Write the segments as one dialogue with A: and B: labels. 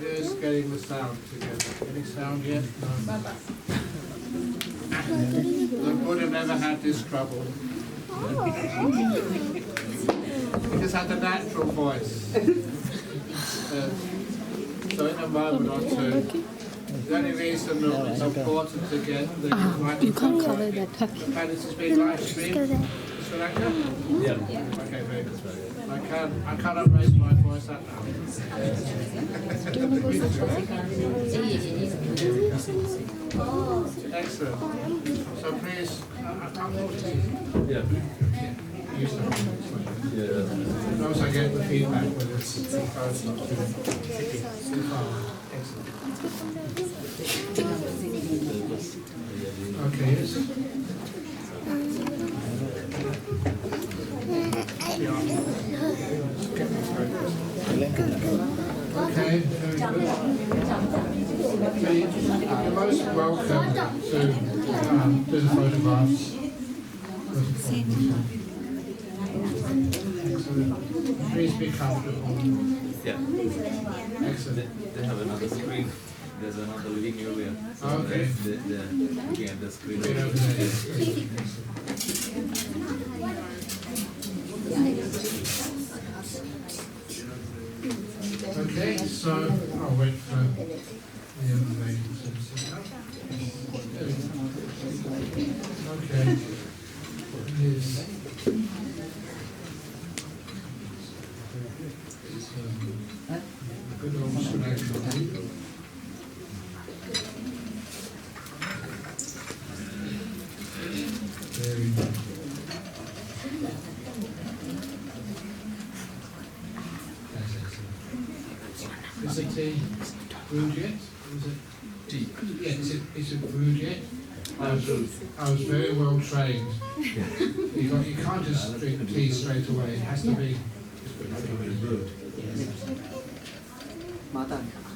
A: Just getting the sound together. Any sound yet? No. The Buddha never had this trouble. He just had a natural voice. So in a moment or two, the only reason that it's important to get the microphone working, the Peiris is being live streamed. Sri Lanka? Yeah. Okay, very good. I cannot raise my voice up now. Excellent. So please, use them. Once I get the feedback whether it's too close or too far. Excellent. Okay, yes. Okay, very good. You're most welcome to do the photographs. Excellent. Please be comfortable.
B: Yeah.
A: Excellent.
B: They have another screen. There's another living area. So
A: Okay.
B: They're looking at the screen.
A: Right over there. Okay, so I'll wait for the other lady to sit down. Okay. Yes. Good old Sri Lanka. Very good. Is the tea brewed yet? Is it tea? Yeah, is it brewed yet? I was very well trained. You can't just drink tea straight away. It has to be brewed.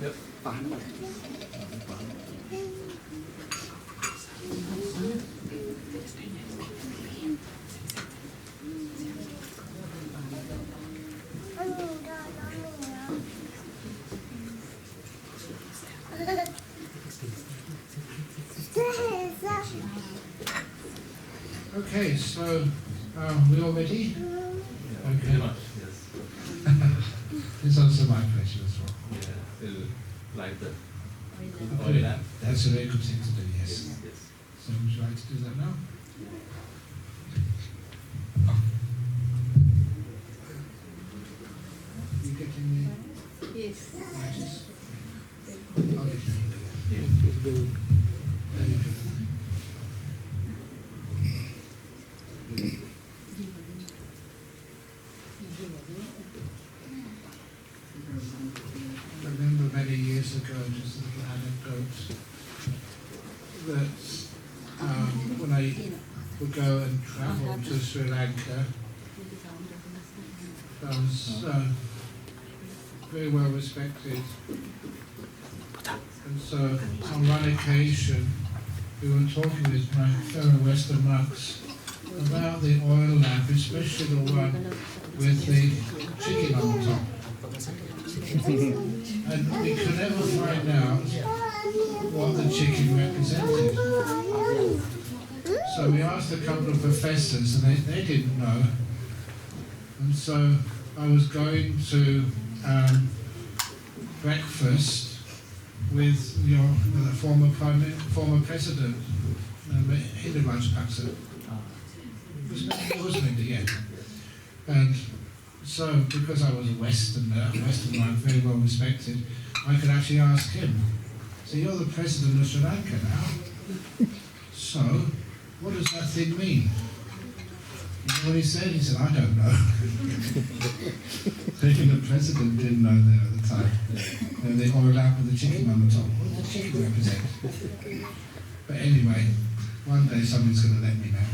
A: Yep. Okay, so we all ready? Okay.
B: Yes.
A: It's also my pleasure as well.
B: Yeah. Like that.
A: Okay. That's a very good thing to do, yes.
B: Yes.
A: So would you like to do that now? You getting the
C: Yes.
A: matches? I'll get you. There you go. I remember many years ago, just a little anecdote, that when I would go and travel to Sri Lanka, I was very well respected. And so on one occasion, we were talking with my fellow Western monks about the oil lamp, especially the one with the chicken on top. And we could never find out what the chicken represented. So we asked a couple of professors, and they didn't know. And so I was going to breakfast with the former president, Hindu Rajapaksa. It wasn't India yet. And so, because I was a Westerner, very well respected, I could actually ask him, so you're the president of Sri Lanka now, so what does that thing mean? You know what he said? He said, I don't know. Even the president didn't know there at the time. And they all out with the chicken on the top. What does the chicken represent? But anyway, one day somebody's going to let me know.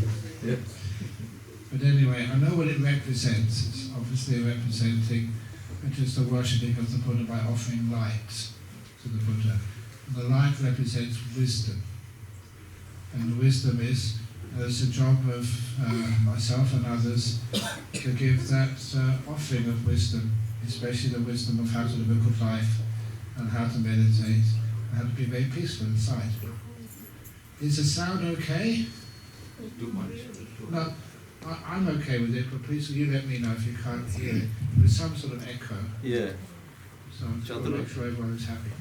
B: Yeah.
A: But anyway, I know what it represents. It's obviously representing just the worshipping of the Buddha by offering light to the Buddha. And the light represents wisdom. And the wisdom is, it's a job of myself and others to give that offering of wisdom, especially the wisdom of how to live a good life and how to meditate and how to be very peaceful inside. Is the sound okay?
B: Too much.
A: No, I'm okay with it, but please you let me know if you can't hear it. There's some sort of echo,
B: Yeah.
A: so I'm just make sure everyone is happy.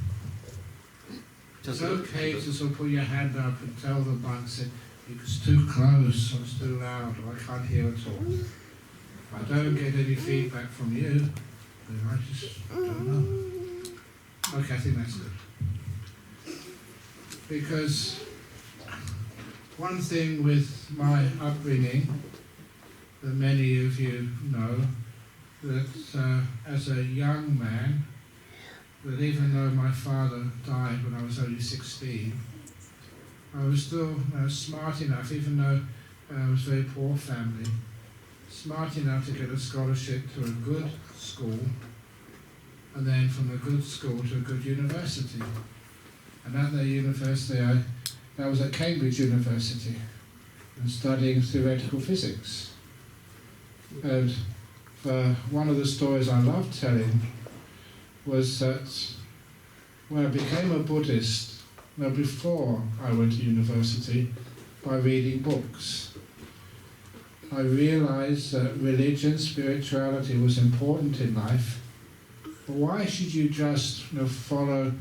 A: It's okay to sort of put your hand up and tell the monks that it's too close, or it's too loud, or I can't hear at all. If I don't get any feedback from you, then I just don't know. Okay, I think that's good. Because one thing with my upbringing, that many of you know, that as a young man, that even though my father died when I was only 16, I was still smart enough, even though I was a very poor family, smart enough to get a scholarship to a good school, and then from a good school to a good university. And at the university, I was at Cambridge University, and studying theoretical physics. And one of the stories I loved telling was that when I became a Buddhist, before I went to university, by reading books, I realized that religion, spirituality was important in life. But why should you just follow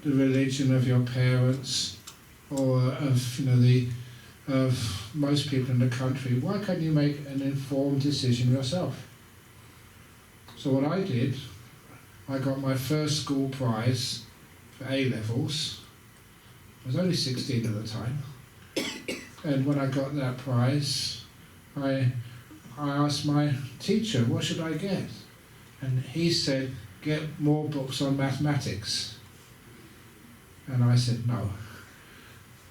A: the religion of your parents or of most people in the country? Why can't you make an informed decision yourself? So what I did, I got my first school prize for A-levels. I was only 16 at the time. And when I got that prize, I asked my teacher, what should I get? And he said, get more books on mathematics. And I said, no.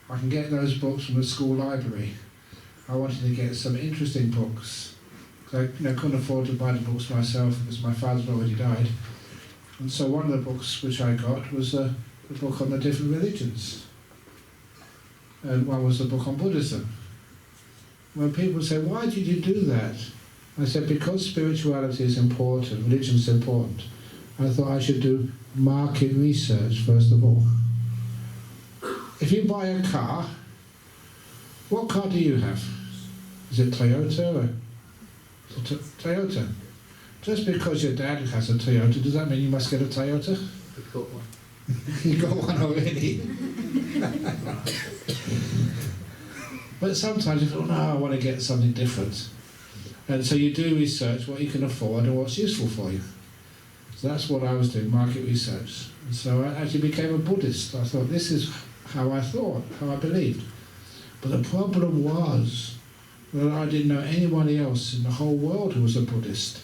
A: I can get those books from the school library. I wanted to get some interesting books. So I couldn't afford to buy the books myself because my father already died. And so one of the books which I got was a book on the different religions. And one was the book on Buddhism. When people say, why did you do that? I said, because spirituality is important, religion is important. I thought I should do market research first of all. If you buy a car, what car do you have? Is it Toyota or Toyota? Just because your dad has a Toyota, does that mean you must get a Toyota?
B: Got one.
A: You got one already. But sometimes you feel, no, I want to get something different. And so you do research what you can afford and what's useful for you. So that's what I was doing, market research. And so I actually became a Buddhist. I thought, this is how I thought, how I believed. But the problem was that I didn't know anybody else in the whole world who was a Buddhist.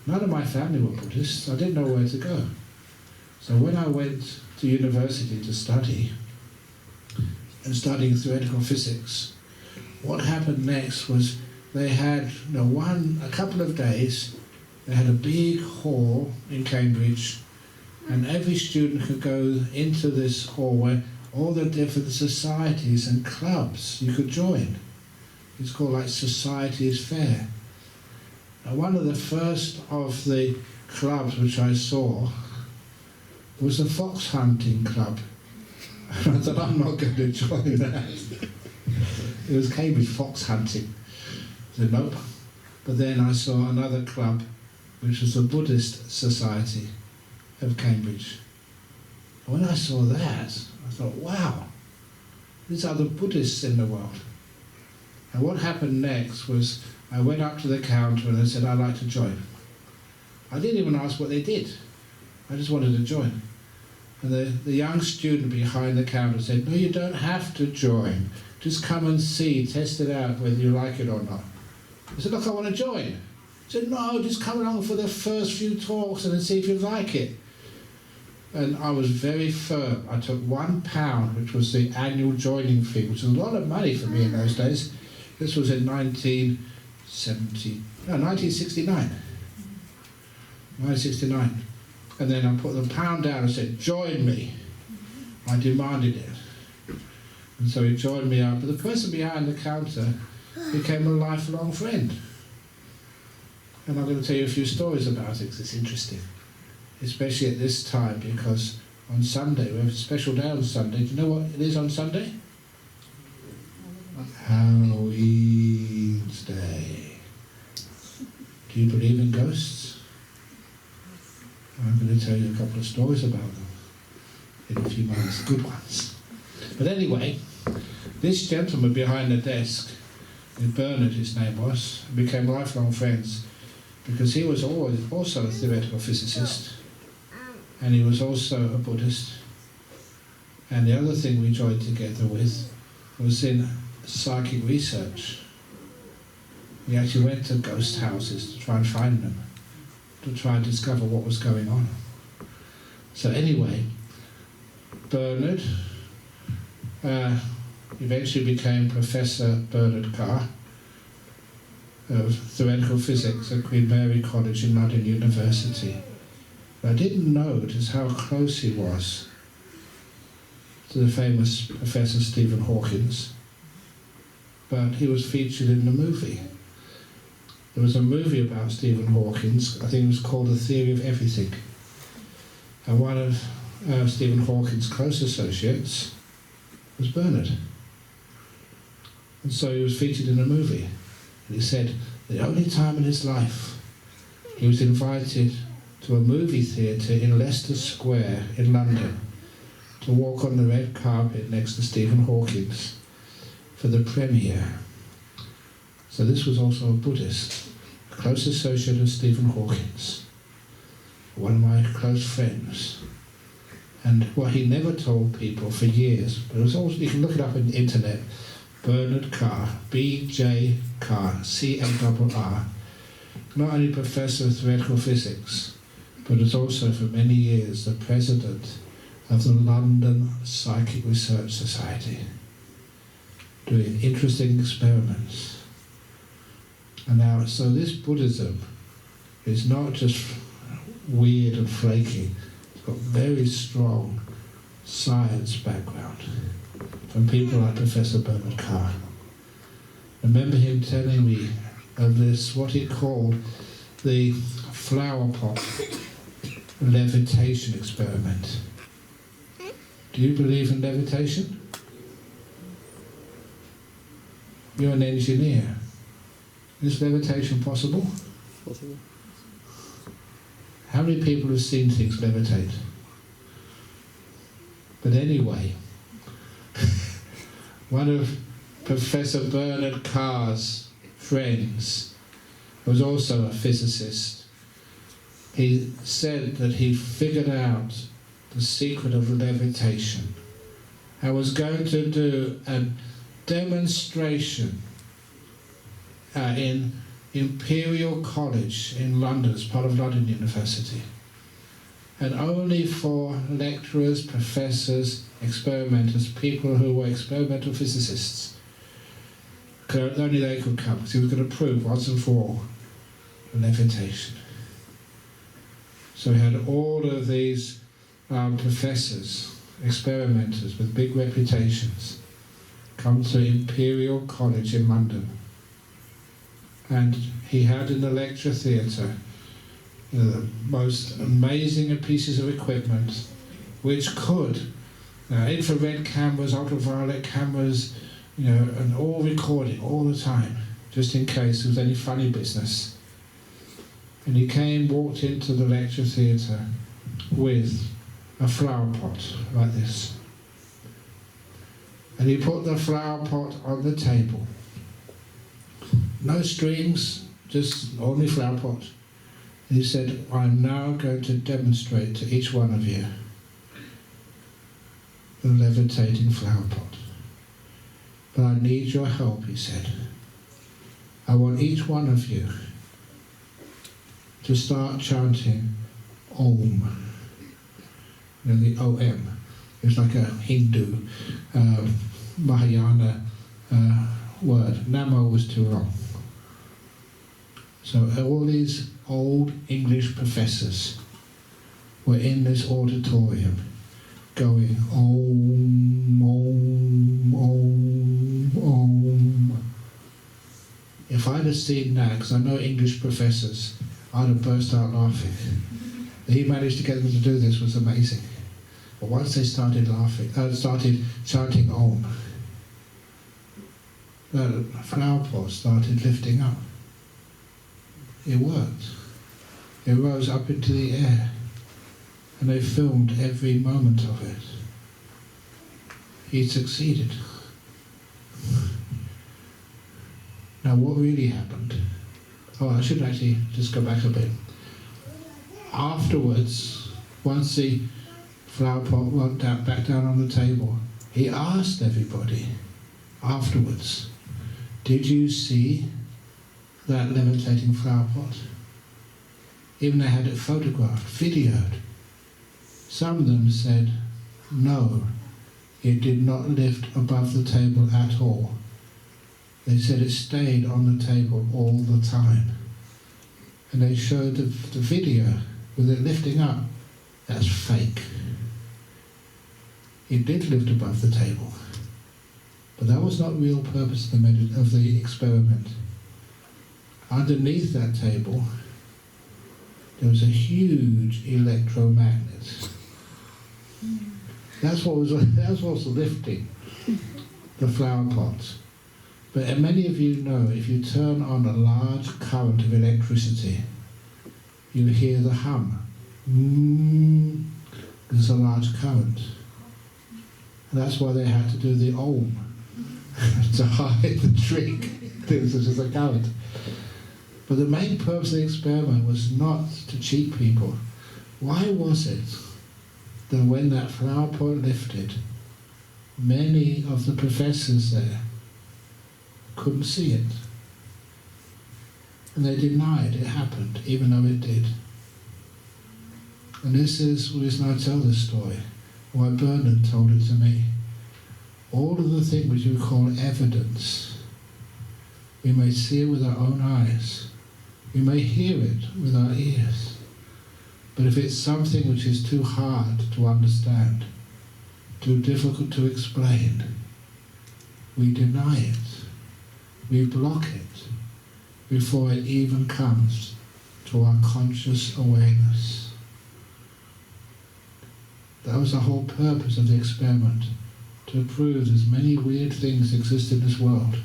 A: None of my family were Buddhists. I didn't know where to go. So when I went to university to study, and studying theoretical physics, what happened next was they had a couple of days, they had a big hall in Cambridge, and every student could go into this hall where all the different societies and clubs you could join. It's called like Society's Fair. And one of the first of the clubs which I saw was the fox hunting club. And I thought, I'm not going to join that. It was Cambridge fox hunting. I said, nope. But then I saw another club, which was the Buddhist Society of Cambridge. And when I saw that, I thought, wow, these are the Buddhists in the world. And what happened next was I went up to the counter and I said, I'd like to join. I didn't even ask what they did. I just wanted to join. And the young student behind the counter said, no, you don't have to join. Just come and see, test it out, whether you like it or not. I said, look, I want to join. He said, no, just come along for the first few talks and then see if you like it. And I was very firm. I took £1, which was the annual joining fee, which was a lot of money for me in those days. This was in 1969. And then I put the £1 down and said, join me. I demanded it. And so he joined me up. But the person behind the counter became a lifelong friend. And I'm going to tell you a few stories about it because it's interesting. Especially at this time, because on Sunday, we have a special day on Sunday. Do you know what it is on Sunday? Halloween's Day. Do you believe in ghosts? I'm going to tell you a couple of stories about them in a few moments, good ones. But anyway, this gentleman behind the desk, Bernard his name was, became lifelong friends because he was also a theoretical physicist and he was also a Buddhist. And the other thing we joined together with was in psychic research. We actually went to ghost houses to try and find them, to try and discover what was going on. So anyway, Bernard eventually became Professor Bernard Carr of theoretical physics at Queen Mary College in London University. But I didn't know just how close he was to the famous Professor Stephen Hawkins, but he was featured in the movie. There was a movie about Stephen Hawkins, I think it was called The Theory of Everything. And one of Stephen Hawkins' close associates was Bernard. And so he was featured in the movie. And he said the only time in his life he was invited to a movie theatre in Leicester Square in London to walk on the red carpet next to Stephen Hawkins for the premiere. So this was also a Buddhist, a close associate of Stephen Hawkins, one of my close friends. And what he never told people for years, but it was also, you can look it up on the internet, Bernard Carr, B.J. Carr, C-A-R-R, not only Professor of Theoretical Physics, but was also for many years the President of the London Psychic Research Society, doing interesting experiments. And now, so this Buddhism is not just weird and flaky, it's got very strong science background from people like Professor Bernard Carr. I remember him telling me of this, what he called the flower pot levitation experiment. Do you believe in levitation? You're an engineer. Is levitation possible?
B: Possible.
A: How many people have seen things levitate? But anyway, one of Professor Bernard Carr's friends was also a physicist. He said that he figured out the secret of levitation. I was going to do a demonstration in Imperial College in London, as part of London University. And only for lecturers, professors, experimenters, people who were experimental physicists, only they could come, because he was going to prove once and for all levitation. So he had all of these professors, experimenters with big reputations, come to Imperial College in London. And he had in the lecture theatre the most amazing pieces of equipment which could, infrared cameras, ultraviolet cameras, and all recording all the time, just in case there was any funny business. And he walked into the lecture theatre with a flower pot like this. And he put the flower pot on the table. No strings, just only flower pot. And he said, I'm now going to demonstrate to each one of you the levitating flower pot. but I need your help, he said. I want each one of you to start chanting Om. You know, the O-M. It's like a Hindu Mahayana word. Namo was too long. So all these old English professors were in this auditorium going Om, Om, Om, Om. If I'd have seen that, because I know English professors, I'd have burst out laughing. He managed to get them to do this was amazing. But once they started laughing, started chanting Om, the flower pot started lifting up. It worked. It rose up into the air, and they filmed every moment of it. He succeeded. Now what really happened? Oh, I should actually just go back a bit. Afterwards, once the flower pot went back down on the table, he asked everybody afterwards, did you see that levitating flower pot? Even they had it photographed, videoed. Some of them said, no, it did not lift above the table at all. They said it stayed on the table all the time. And they showed the video with it lifting up. That's fake. It did lift above the table. But that was not real purpose of the experiment. Underneath that table, there was a huge electromagnet. That's what was lifting the flower pot. But many of you know, if you turn on a large current of electricity, you hear the hum. There's a large current. And that's why they had to do the Om, to hide the trick. This is a current. But the main purpose of the experiment was not to cheat people. Why was it that when that flower pot lifted, many of the professors there couldn't see it? And they denied it happened, even though it did. And this is the reason I tell this story, why Bernard told it to me. All of the things which we call evidence, we may see it with our own eyes, we may hear it with our ears, but if it's something which is too hard to understand, too difficult to explain, we deny it, we block it before it even comes to our conscious awareness. That was the whole purpose of the experiment, to prove as many weird things exist in this world,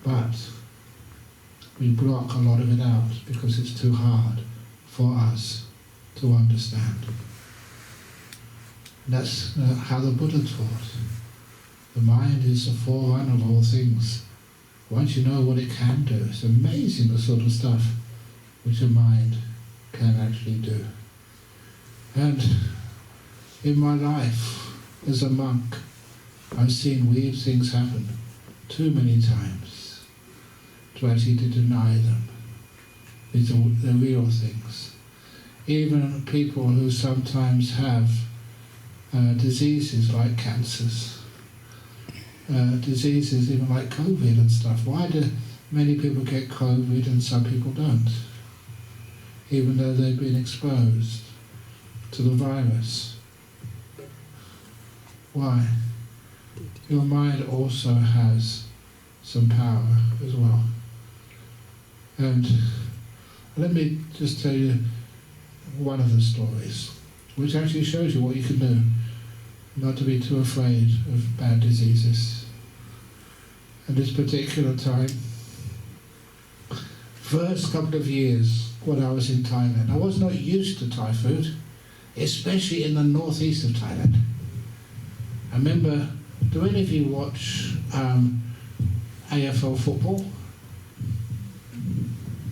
A: but we block a lot of it out because it's too hard for us to understand. And that's how the Buddha taught. The mind is the forerunner of all things. Once you know what it can do, it's amazing the sort of stuff which a mind can actually do. And in my life as a monk, I've seen weird things happen too many times to actually to deny them. These are the real things. Even people who sometimes have diseases like cancers, diseases even like COVID and stuff. Why do many people get COVID and some people don't? Even though they've been exposed to the virus. Why? Your mind also has some power as well. And let me just tell you one of the stories, which actually shows you what you can do, not to be too afraid of bad diseases. At this particular time, first couple of years when I was in Thailand, I was not used to Thai food, especially in the northeast of Thailand. I remember, do any of you watch AFL football?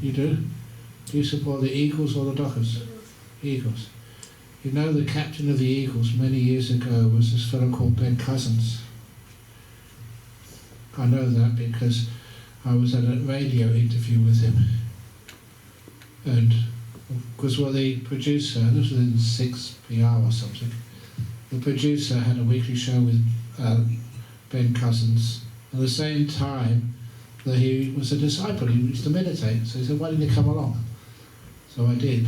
A: You do? Do you support the Eagles or the Dockers? Eagles. You know the captain of the Eagles many years ago was this fellow called Ben Cousins. I know that because I was at a radio interview with him. And because the producer, this was in 6PR or something, the producer had a weekly show with Ben Cousins at the same time that he was a disciple. He used to meditate. So he said, why didn't you come along? So I did.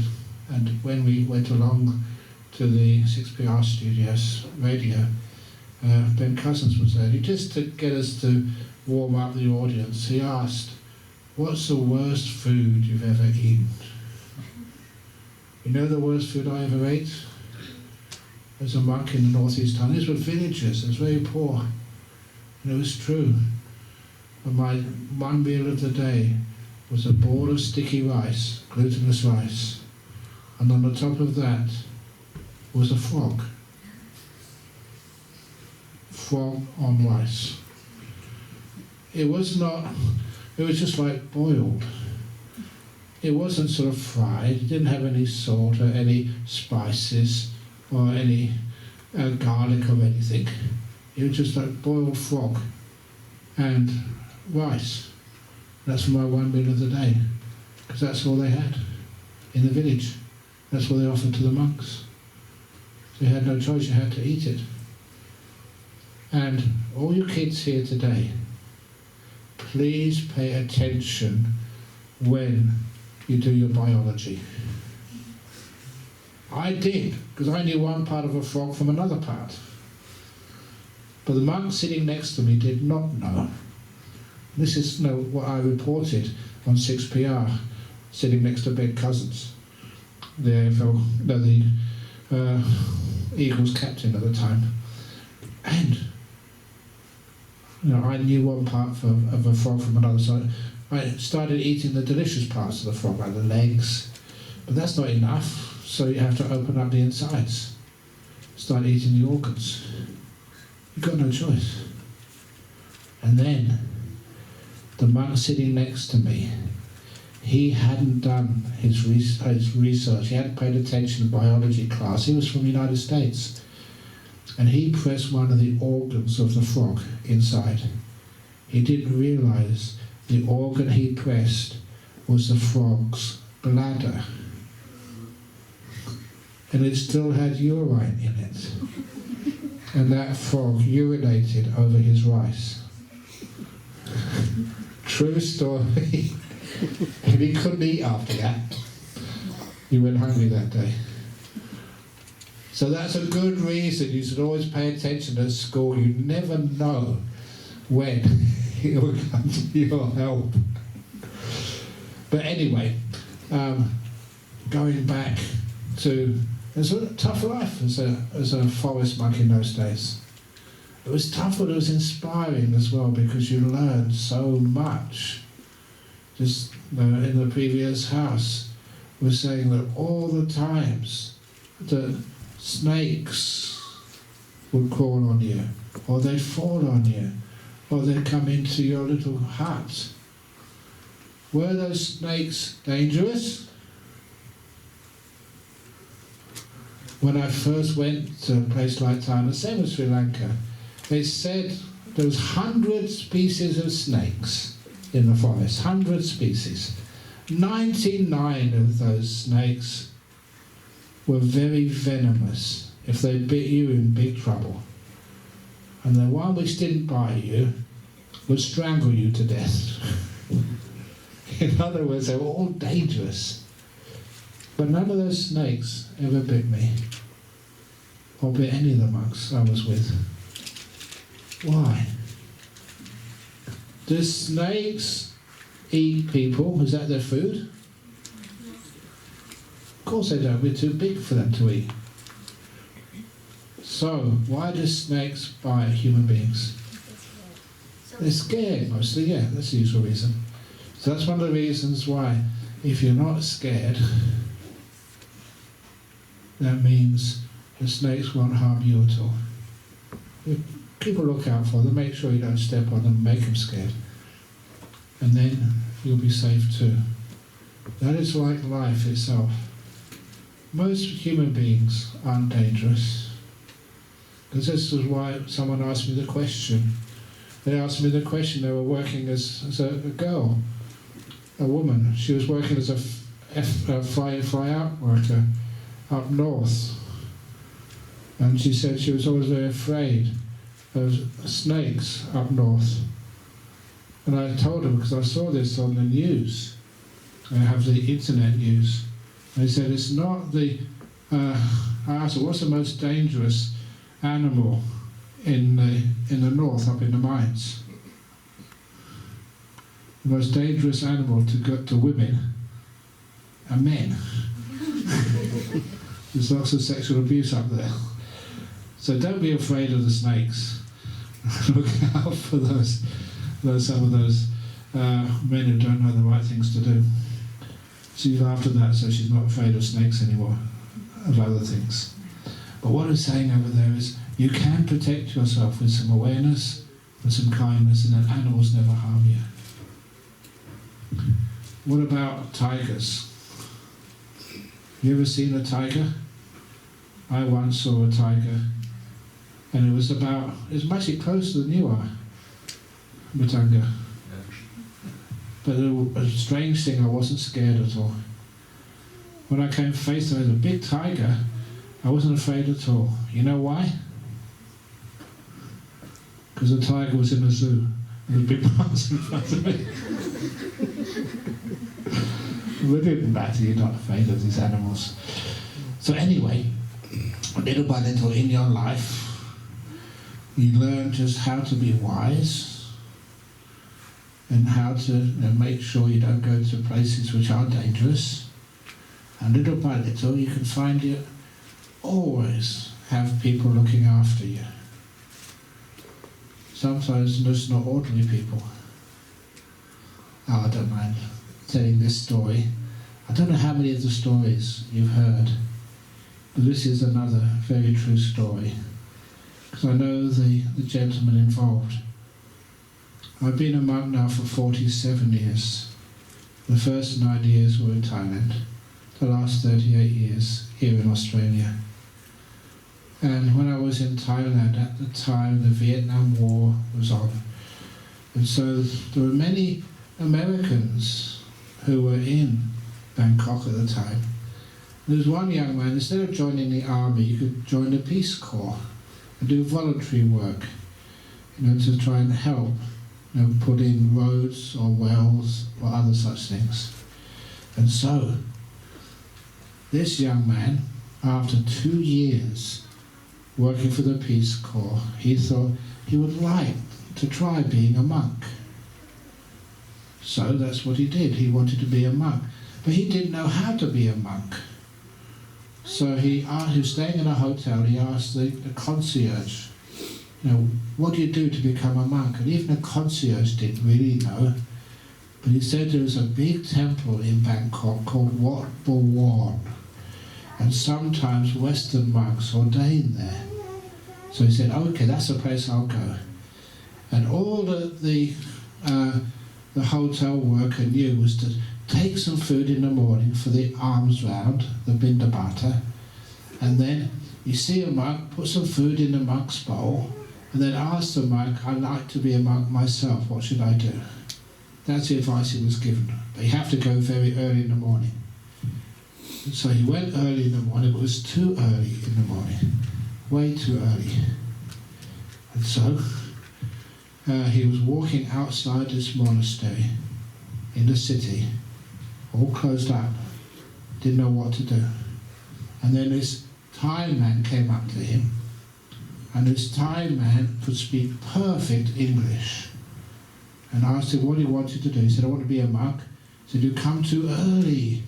A: And when we went along to the 6PR studios radio, Ben Cousins was there. He just to get us to warm up the audience, he asked, what's the worst food you've ever eaten? You know the worst food I ever ate? As a monk in the northeast town. These were villagers, it was very poor. And it was true. And my one meal of the day was a ball of sticky rice, glutinous rice. And on the top of that was a frog. Frog on rice. It was just like boiled. It wasn't sort of fried, it didn't have any salt or any spices or any garlic or anything. It was just like boiled frog and rice. That's for my one meal of the day, because that's all they had in the village. That's what they offered to the monks. So you had no choice, you had to eat it. And all you kids here today, please pay attention when you do your biology. I did, because I knew one part of a frog from another part. But the monk sitting next to me did not know. This is what I reported on 6PR, sitting next to Ben Cousins, the Eagles captain at the time. And I knew one part of a frog from another, so I started eating the delicious parts of the frog, like the legs. But that's not enough, so you have to open up the insides. Start eating the organs. You've got no choice. And then, the monk sitting next to me, he hadn't done his research, he hadn't paid attention to biology class. He was from the United States. And he pressed one of the organs of the frog inside. He didn't realize the organ he pressed was the frog's bladder. And it still had urine in it. And that frog urinated over his rice. True story. And he couldn't eat after that. He went hungry that day. So that's a good reason you should always pay attention at school. You never know when it will come to your help. But anyway, going back to, it was a tough life as a forest monk in those days. It was tough, but it was inspiring as well, because you learned so much. Just in the previous house, was saying that all the times that snakes would crawl on you, or they'd fall on you, or they'd come into your little hut. Were those snakes dangerous? When I first went to a place like Thailand, same as Sri Lanka, they said there was 100 species of snakes in the forest, 100 species. 99 of those snakes were very venomous. If they bit you, you're in big trouble. And the one which didn't bite you would strangle you to death. In other words, they were all dangerous. But none of those snakes ever bit me, or bit any of the monks I was with. Why? Do snakes eat people? Is that their food? Of course they don't. We're too big for them to eat. So, why do snakes bite human beings? They're scared mostly, yeah, that's the usual reason. So that's one of the reasons why, if you're not scared, that means the snakes won't harm you at all. Keep a lookout for them, make sure you don't step on them, make them scared. And then you'll be safe too. That is like life itself. Most human beings aren't dangerous. Because this is why someone asked me the question. they asked me the question. They were working as a girl, a woman. She was working as a fly-out worker up north. And she said she was always very afraid of snakes up north. And I told her, because I saw this on the news, I have the internet news, they said it's not the... I asked her, what's the most dangerous animal in the north, up in the mines? The most dangerous animal to women are men. There's lots of sexual abuse up there. So don't be afraid of the snakes. Look out for some of those men who don't know the right things to do. She laughed at that, so she's not afraid of snakes anymore, of other things. But what I'm saying over there is, you can protect yourself with some awareness, with some kindness, and then animals never harm you. What about tigers? You ever seen a tiger? I once saw a tiger, and it was much closer than you are, Mutanga. But a strange thing, I wasn't scared at all. When I came face to face with a big tiger, I wasn't afraid at all. You know why? Because the tiger was in a zoo, and the big ones in front of me. It didn't matter, you're not afraid of these animals. So anyway, little by little in your life, you learn just how to be wise, and how to make sure you don't go to places which are dangerous. And little by little you can find you always have people looking after you. Sometimes just not ordinary people. Oh, I don't mind telling this story. I don't know how many of the stories you've heard, but this is another very true story, because I know the gentleman involved. I've been a monk now for 47 years. The first 9 years were in Thailand, the last 38 years here in Australia. And when I was in Thailand, at the time the Vietnam War was on. And so there were many Americans who were in Bangkok at the time. There was one young man, instead of joining the army, you could join the Peace Corps and do voluntary work, to try and help, put in roads or wells or other such things. And so, this young man, after 2 years working for the Peace Corps, he thought he would like to try being a monk. So that's what he did. He wanted to be a monk. But he didn't know how to be a monk. So he was staying in a hotel, he asked the concierge, what do you do to become a monk? And even the concierge didn't really know. But he said there was a big temple in Bangkok called Wat Bawon. And sometimes Western monks ordain there. So he said, okay, that's the place I'll go. And all the hotel worker knew was to take some food in the morning for the alms round, the bindabata, and then you see a monk, put some food in the monk's bowl, and then ask the monk, I'd like to be a monk myself, what should I do? That's the advice he was given. But you have to go very early in the morning. And so he went early in the morning, it was too early in the morning, way too early. And so he was walking outside this monastery in the city, all closed up, didn't know what to do. And then this Thai man came up to him, and this Thai man could speak perfect English, and asked him what he wanted to do. He said, I want to be a monk. He said, you come too early.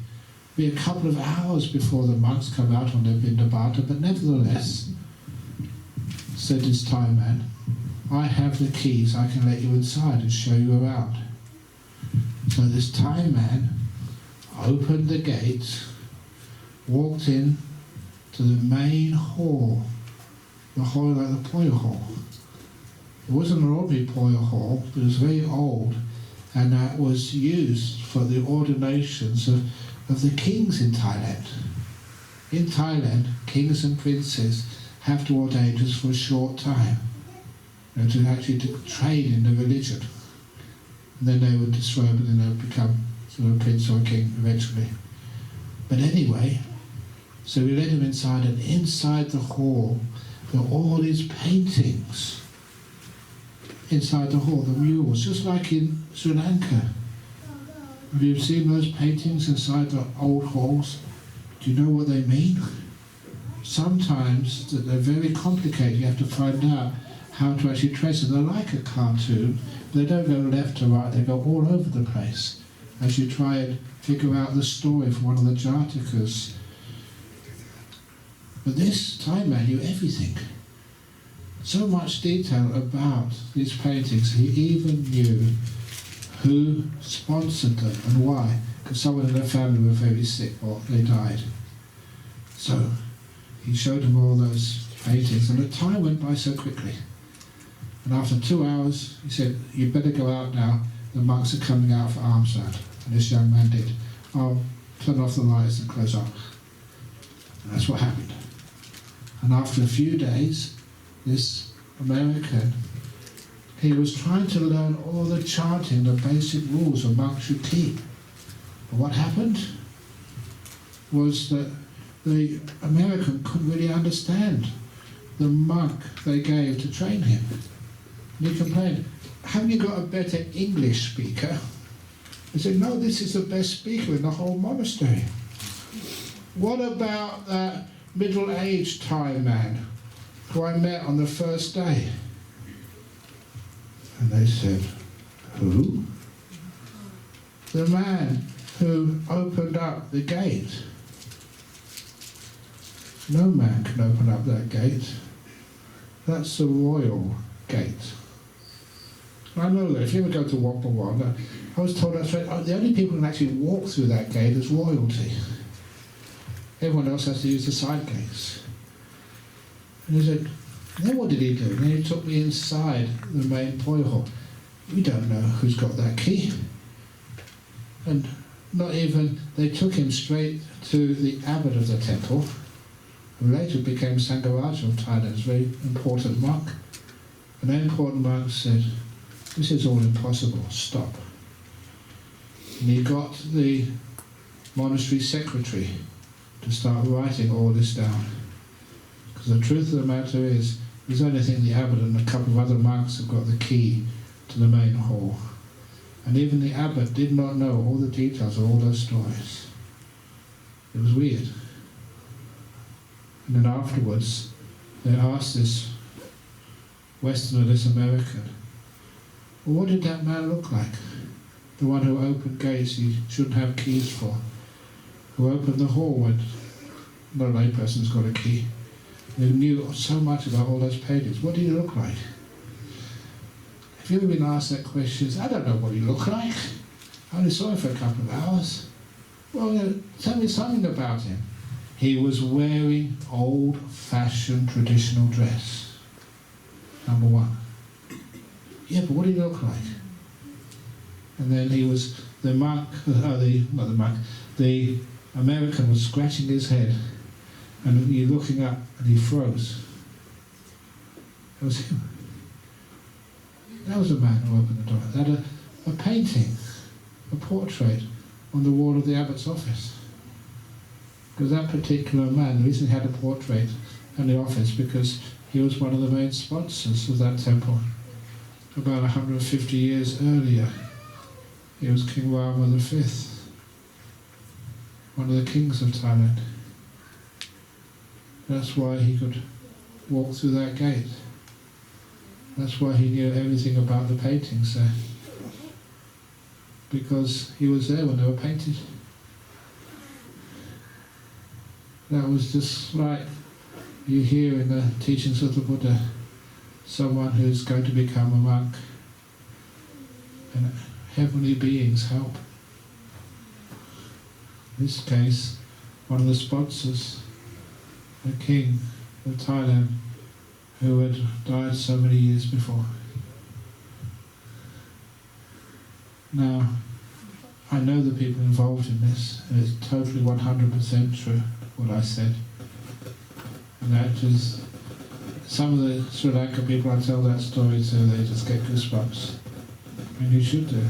A: Be a couple of hours before the monks come out on their bindabata, but nevertheless, said this Thai man, I have the keys, I can let you inside and show you around. So this Thai man opened the gate, walked in to the main hall, the hall like the Poya hall. It wasn't an ordinary Poya hall, but it was very old, and that was used for the ordinations of the kings in Thailand. In Thailand, kings and princes have to ordain just for a short time. to actually to train in the religion. And then they would destroy it, and then they would become sort of a prince or a king eventually. But anyway, so we led him inside, and inside the hall there were all these paintings. Inside the hall, the murals, just like in Sri Lanka. Have you seen those paintings inside the old halls? Do you know what they mean? Sometimes they're very complicated. You have to find out how to actually trace them. They're like a cartoon. They don't go left to right, they go all over the place as you try and figure out the story from one of the Jatakas. But this Thai man knew everything. So much detail about these paintings. He even knew who sponsored them and why, because someone in their family were very sick or they died. So he showed them all those paintings, and the time went by so quickly. And after 2 hours, he said, "You better go out now. The monks are coming out for alms round." And this young man did. "I'll turn off the lights and close up." And that's what happened. And after a few days, this American, he was trying to learn all the chanting, the basic rules a monk should keep. But what happened was that the American couldn't really understand the monk they gave to train him. And he complained, "Haven't you got a better English speaker?" He said, "No, this is the best speaker in the whole monastery." "What about that middle-aged Thai man who I met on the first day?" And they said, "Who?" "The man who opened up the gate." "No man can open up that gate. That's the royal gate." I know that if you ever go to Wat Pah, I was told that's right. The only people who can actually walk through that gate is royalty. Everyone else has to use the side gates. And he said, then what did he do? Then he took me inside the main poi hall. We don't know who's got that key. And not even, they took him straight to the abbot of the temple, who later became Sangharaja of Thailand, a very important monk. And that important monk said, "This is all impossible, stop." And he got the monastery secretary to start writing all this down. Because the truth of the matter is, there's only thing the abbot and a couple of other monks have got the key to the main hall. And even the abbot did not know all the details of all those stories. It was weird. And then afterwards, they asked this Westerner, this American, "Well, what did that man look like? The one who opened gates he shouldn't have keys for, who opened the hall when no layperson's got a key, who knew so much about all those paintings. What did he look like?" Have you ever been asked that question? "I don't know what he looked like. I only saw him for a couple of hours." "Well, tell me something about him." "He was wearing old-fashioned traditional dress." Number one. "Yeah, but what did he look like?" And then he was, the monk, the American was scratching his head, and you're looking up, and he froze. It was him. That was the man who opened the door. They had a painting, a portrait, on the wall of the abbot's office. Because that particular man, the reason he had a portrait in the office, because he was one of the main sponsors of that temple. About 150 years earlier, he was King Rama V, one of the kings of Thailand. That's why he could walk through that gate. That's why he knew everything about the paintings there. Because he was there when they were painted. That was just like you hear in the teachings of the Buddha, someone who's going to become a monk, and heavenly beings help. In this case, one of the sponsors, the king of Thailand, who had died so many years before. Now, I know the people involved in this, and it's totally 100% true what I said. And that is some of the Sri Lankan people I tell that story to, they just get goosebumps. And you should do,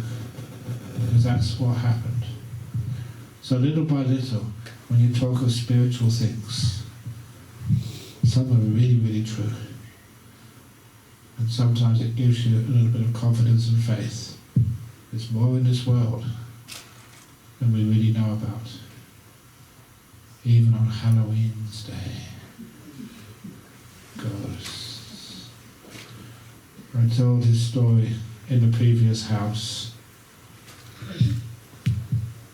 A: because that's what happened. So little by little, when you talk of spiritual things, some are really, really true. And sometimes it gives you a little bit of confidence and faith. There's more in this world than we really know about. Even on Halloween's day. Ghosts. I told this story in the previous house.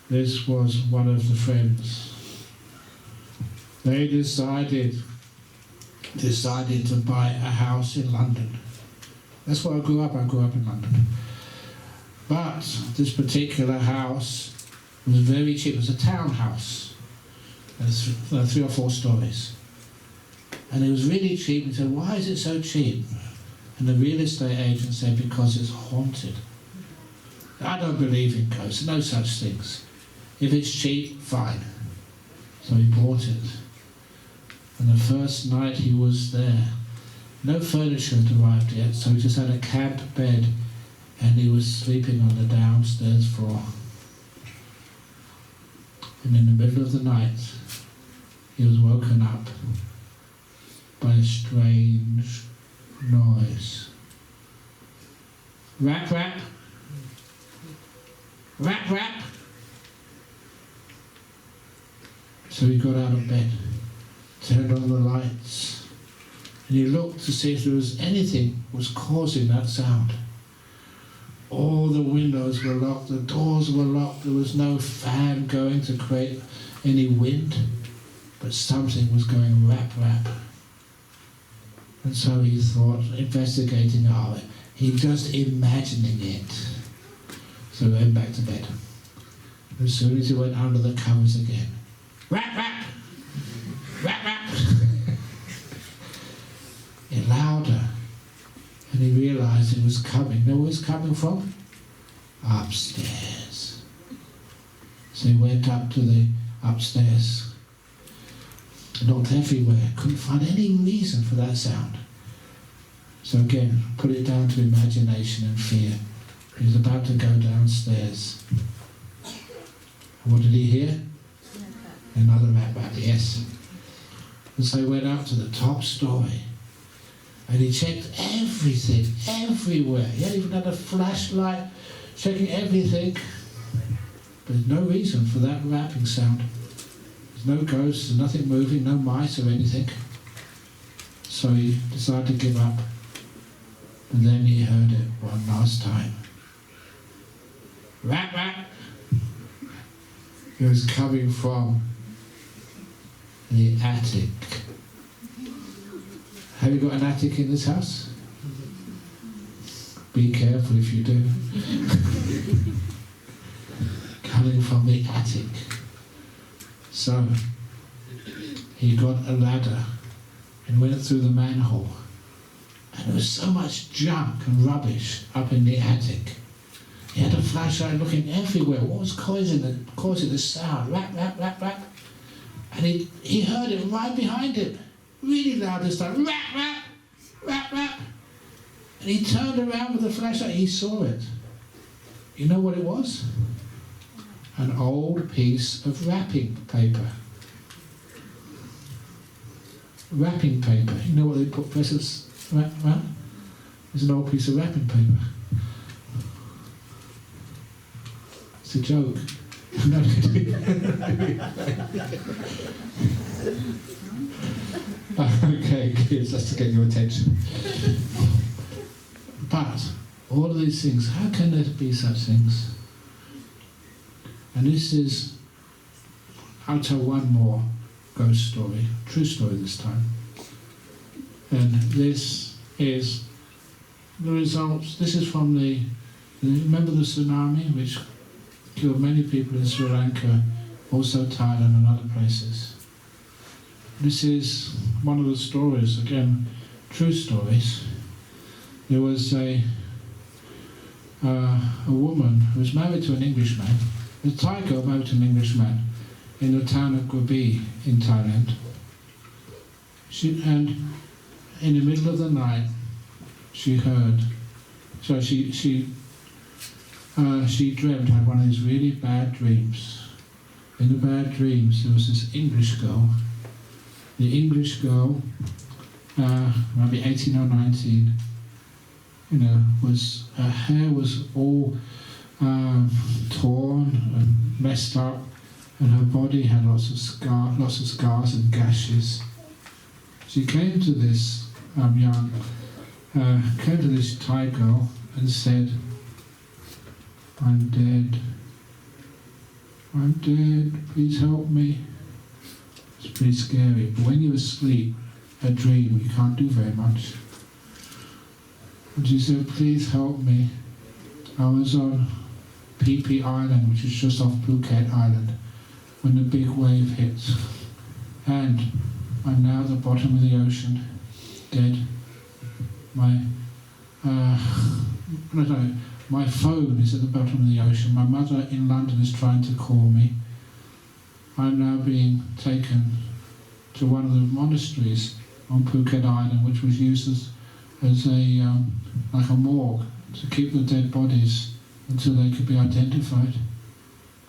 A: This was one of the friends. They decided to buy a house in London. That's where I grew up. I grew up in London. But this particular house was very cheap. It was a townhouse. There's 3 or 4 stories. And it was really cheap. We said, why is it so cheap? And the real estate agent said, because it's haunted. I don't believe in ghosts, no such things. If it's cheap, fine. So he bought it. And the first night he was there, no furniture had arrived yet, so he just had a camp bed and he was sleeping on the downstairs floor. And in the middle of the night, he was woken up by a strange noise. Rap, rap. Rap, rap. So he got out of bed, turned on the lights, and he looked to see if there was anything was causing that sound. All the windows were locked, the doors were locked, there was no fan going to create any wind, but something was going rap, rap. And so he thought, investigating it, he's just imagining it. So he went back to bed. As soon as he went under the covers again, rap, rap, rap, rap. It louder. And he realized it was coming. You know where it's coming from? Upstairs. So he went up to the upstairs. Looked everywhere. Couldn't find any reason for that sound. So again, put it down to imagination and fear. He was about to go downstairs. What did he hear? Another rap, rap, yes. And so he went up to the top story. And he checked everything, everywhere. He had even had a flashlight, checking everything. But there's no reason for that rapping sound. There's no ghosts, there's nothing moving, no mice or anything. So he decided to give up. And then he heard it one last time. Rap, rap. It was coming from the attic. Have you got an attic in this house? Be careful if you do. Coming from the attic. So he got a ladder and went through the manhole. And there was so much junk and rubbish up in the attic. He had a flashlight looking everywhere. What was causing the sound? Rap, rap, rap, rap. And he heard it right behind him. Really loud this time. Rap, rap, rap, rap. And he turned around with the flashlight. He saw it. You know what it was? An old piece of wrapping paper. Wrapping paper. You know what they put presents around? It's an old piece of wrapping paper. It's a joke. Okay, kids, that's to get your attention. But all of these things, how can there be such things? And this is, I'll tell one more ghost story, true story this time. And this is the results. This is from remember the tsunami which killed many people in Sri Lanka, also Thailand and other places. This is one of the stories, again, true stories. There was a woman who was married to an Englishman, a Thai girl married to an Englishman in the town of Krabi in Thailand. in the middle of the night, she heard. So she dreamt, had one of these really bad dreams. In the bad dreams, there was this English girl. The English girl, maybe 18 or 19, was her hair was all torn and messed up, and her body had lots of scars and gashes. She came to this came to this Thai girl and said, I'm dead, please help me. It's pretty scary, but when you're asleep, a dream, you can't do very much. And she said, please help me. I was on Phi Island, which is just off Phuket Island, when the big wave hits. And I'm now at the bottom of the ocean, dead. My phone is at the bottom of the ocean. My mother in London is trying to call me. I'm now being taken to one of the monasteries on Phuket Island, which was used as a like a morgue to keep the dead bodies until they could be identified.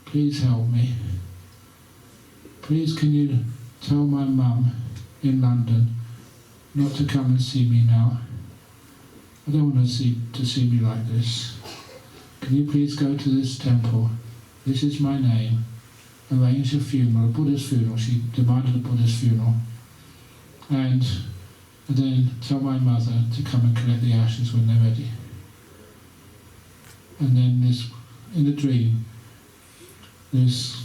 A: Please help me. Please can you tell my mum in London not to come and see me now. I don't want to see me like this. Can you please go to this temple? This is my name. Arrange a funeral, a Buddhist funeral. She demanded a Buddhist funeral. And then tell my mother to come and collect the ashes when they're ready. And then in the dream, this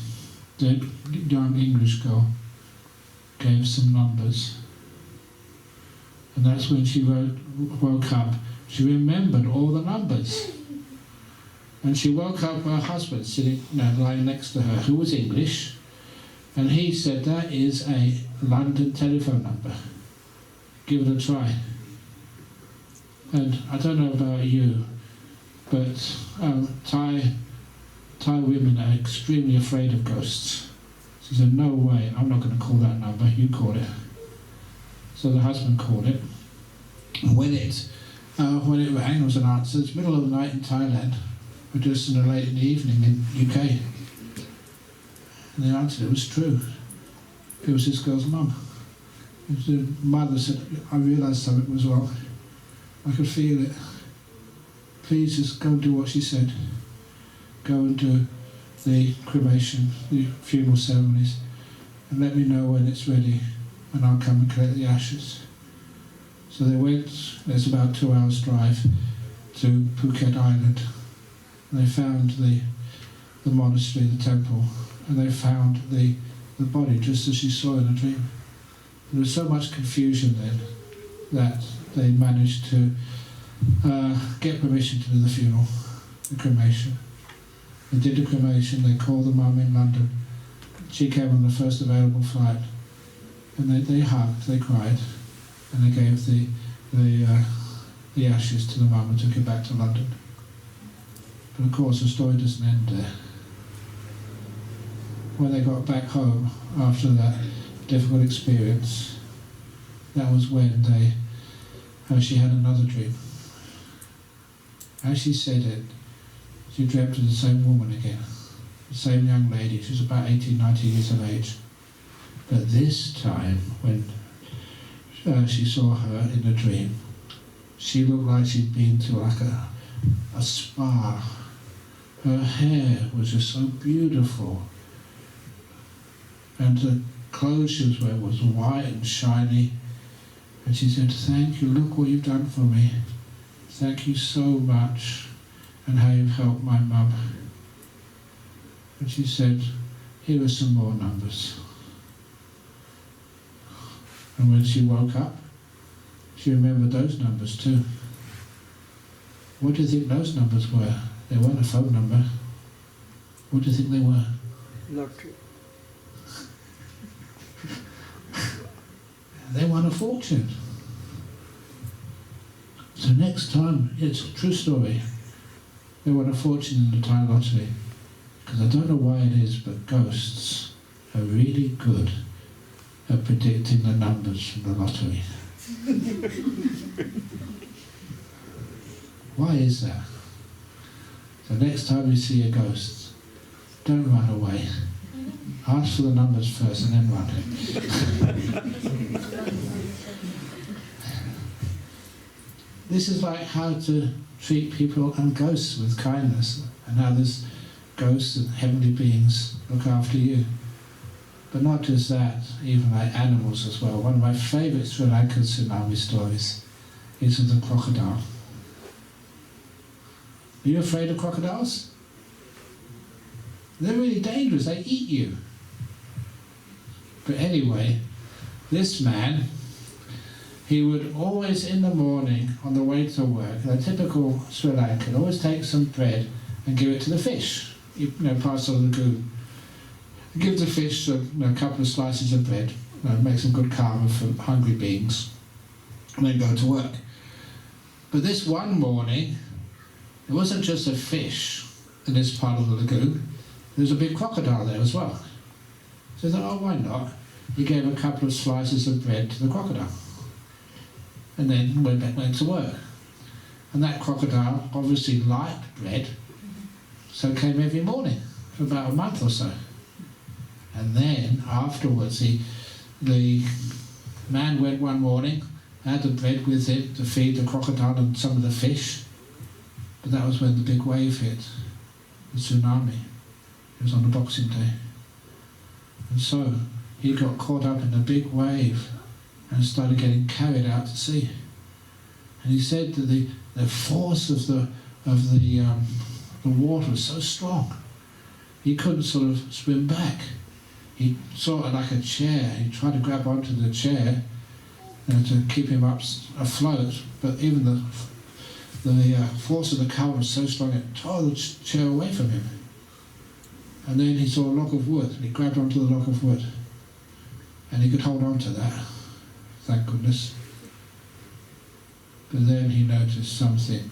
A: dead young English girl gave some numbers. And that's when she woke up. She remembered all the numbers. And she woke up her husband sitting, lying next to her, who was English, and he said, that is a London telephone number. Give it a try. And I don't know about you, but Thai women are extremely afraid of ghosts. She said, no way, I'm not going to call that number, you call it. So the husband called it. And when it rang, it was an answer. It's middle of the night in Thailand. We're just late in the evening in UK. And they answered, it was true. It was this girl's mum. The mother said, I realised something was wrong. I could feel it. Please just go and do what she said. Go and do the cremation, the funeral ceremonies, and let me know when it's ready, and I'll come and collect the ashes. So they went, there's about 2 hours drive to Phuket Island. And they found the monastery, the temple, and they found the body just as she saw in a dream. There was so much confusion then that they managed to get permission to do the funeral, the cremation. They did the cremation, they called the mum in London. She came on the first available flight, and they hugged, they cried, and they gave the ashes to the mum and took it back to London. But of course the story doesn't end there. When they got back home after that difficult experience, that was when she had another dream. As she said it, she dreamt of the same woman again, the same young lady. She was about 18, 19 years of age. But this time, when she saw her in the dream, she looked like she'd been to like a spa. Her hair was just so beautiful. And the clothes she was wearing was white and shiny. And she said, thank you, look what you've done for me. Thank you so much, and how you've helped my mum. And she said, here are some more numbers. And when she woke up, she remembered those numbers too. What do you think those numbers were? They weren't a phone number. What do you think they were?
C: Lottery.
A: They won a fortune. So next time, it's a true story, they won a fortune in the Thai lottery. Because I don't know why it is, but ghosts are really good at predicting the numbers from the lottery. Why is that? So next time you see a ghost, don't run away. Ask for the numbers first and then run. This is like how to treat people and ghosts with kindness, and how this ghosts and heavenly beings look after you. But not just that, even like animals as well. One of my favourite Sri Lankan tsunami stories is of the crocodile. Are you afraid of crocodiles? They're really dangerous, they eat you. But anyway, this man, he would always in the morning on the way to work, a typical Sri Lankan, always take some bread and give it to the fish. Pass on the lagoon. Give the fish a couple of slices of bread, make some good karma for hungry beings, and then go to work. But this one morning, it wasn't just a fish in this part of the lagoon, there was a big crocodile there as well. So he thought, oh, why not? He gave a couple of slices of bread to the crocodile, and then went to work. And that crocodile obviously liked bread, so it came every morning for about a month or so. And then afterwards, the man went one morning, had the bread with him to feed the crocodile and some of the fish. But that was when the big wave hit, the tsunami. It was on the Boxing Day. And so he got caught up in the big wave and started getting carried out to sea. And he said that the force of the water was so strong, he couldn't sort of swim back. He saw it like a chair. He tried to grab onto the chair to keep him up afloat, but even the force of the current was so strong it tore the chair away from him. And then he saw a log of wood, and he grabbed onto the log of wood, and he could hold on to that, thank goodness. But then he noticed something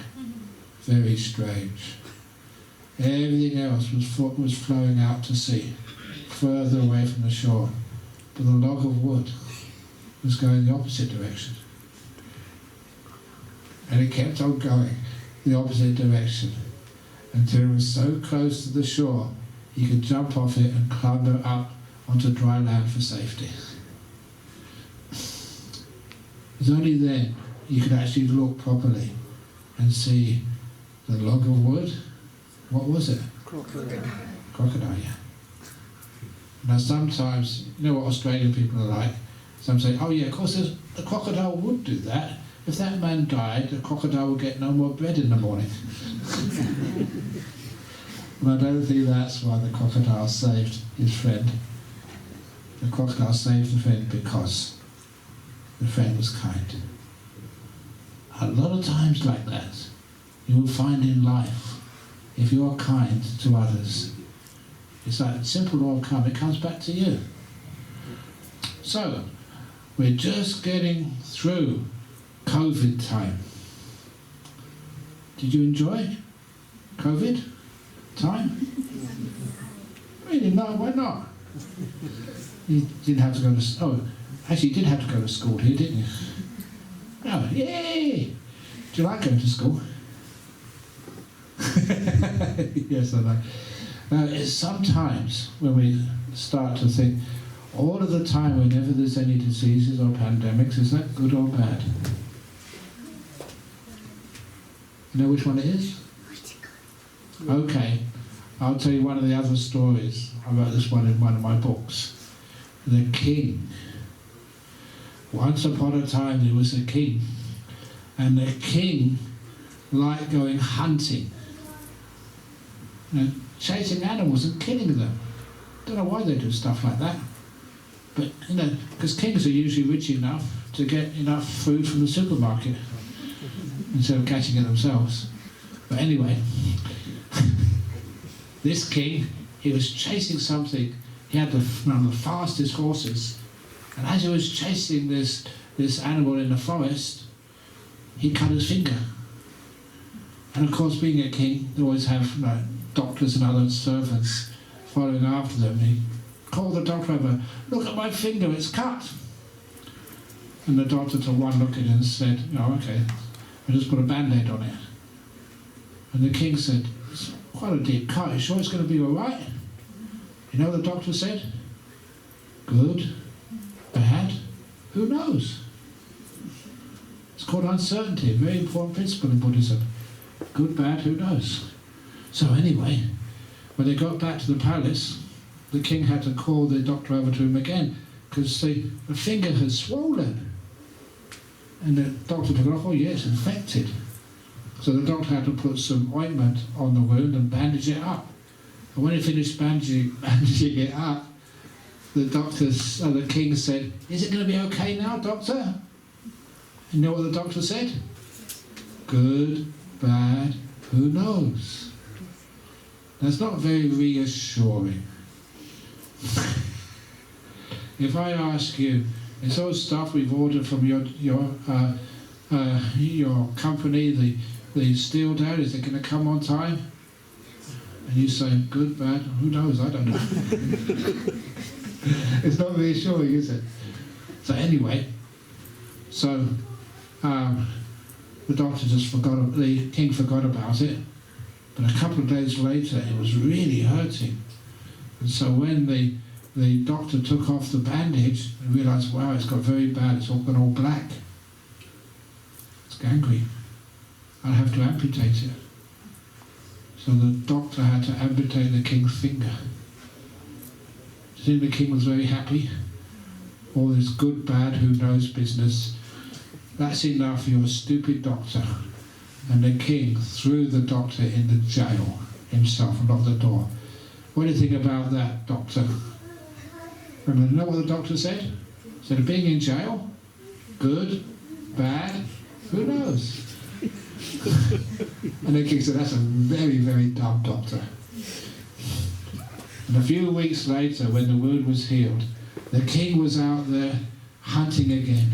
A: very strange. Everything else was flowing out to sea, further away from the shore, but the log of wood was going the opposite direction. And it kept on going the opposite direction until it was so close to the shore he could jump off it and clamber up onto dry land for safety. It was only then you could actually look properly and see the log of wood. What was it? Crocodile. Crocodile, yeah. Now sometimes, you know what Australian people are like? Some say, oh yeah, of course the crocodile would do that. If that man died, the crocodile would get no more bread in the morning. But I don't think that's why the crocodile saved his friend. The crocodile saved the friend because the friend was kind. A lot of times like that, you will find in life, if you are kind to others, it's like simple law of karma, it comes back to you. So, we're just getting through COVID time. Did you enjoy COVID time? Really? No, why not? You didn't have to go to... Oh, actually you did have to go to school here, didn't you? Oh, yay! Do you like going to school? Yes, I know. Now, it's sometimes when we start to think, all of the time whenever there's any diseases or pandemics, is that good or bad? You know which one it is? Okay, I'll tell you one of the other stories. I wrote this one in one of my books. The king. Once upon a time there was a king, and the king liked going hunting, chasing animals and killing them. Don't know why they do stuff like that, but because kings are usually rich enough to get enough food from the supermarket instead of catching it themselves. But anyway, this king, he was chasing something. He had one of the fastest horses, and as he was chasing this animal in the forest, he cut his finger. And of course, being a king, they always have doctors and other servants following after them. He called the doctor over, look at my finger, it's cut. And the doctor took one look at it and said, "Oh, okay, I just put a band-aid on it." And the king said, "It's quite a deep cut, you sure it's going to be all right?" You know what the doctor said? "Good, bad, who knows?" It's called uncertainty, a very important principle in Buddhism. Good, bad, who knows? So anyway, when they got back to the palace, the king had to call the doctor over to him again, because the finger had swollen. And the doctor took it off. "Oh yeah, it's infected." So the doctor had to put some ointment on the wound and bandage it up. And when he finished bandaging it up, the king said, "Is it going to be okay now, doctor?" You know what the doctor said? "Good, bad, who knows?" That's not very reassuring. If I ask you, "It's all stuff we've ordered from your company, the steel down, is it going to come on time?" And you say, "Good, bad, who knows? I don't know." It's not reassuring, is it? So anyway, the doctor the king forgot about it, but a couple of days later it was really hurting. And so when the doctor took off the bandage and realised, wow, it's got very bad, it's all gone all black. It's gangrene. I'll have to amputate it. So the doctor had to amputate the king's finger. Do you think the king was very happy? All this good, bad, who knows business. That's enough, you're a stupid doctor. And the king threw the doctor in the jail himself and locked the door. What do you think about that, doctor? And you know what the doctor said? He said, "Being in jail, good, bad, who knows?" And the king said, "That's a very, very dumb doctor." And a few weeks later, when the wound was healed, the king was out there hunting again.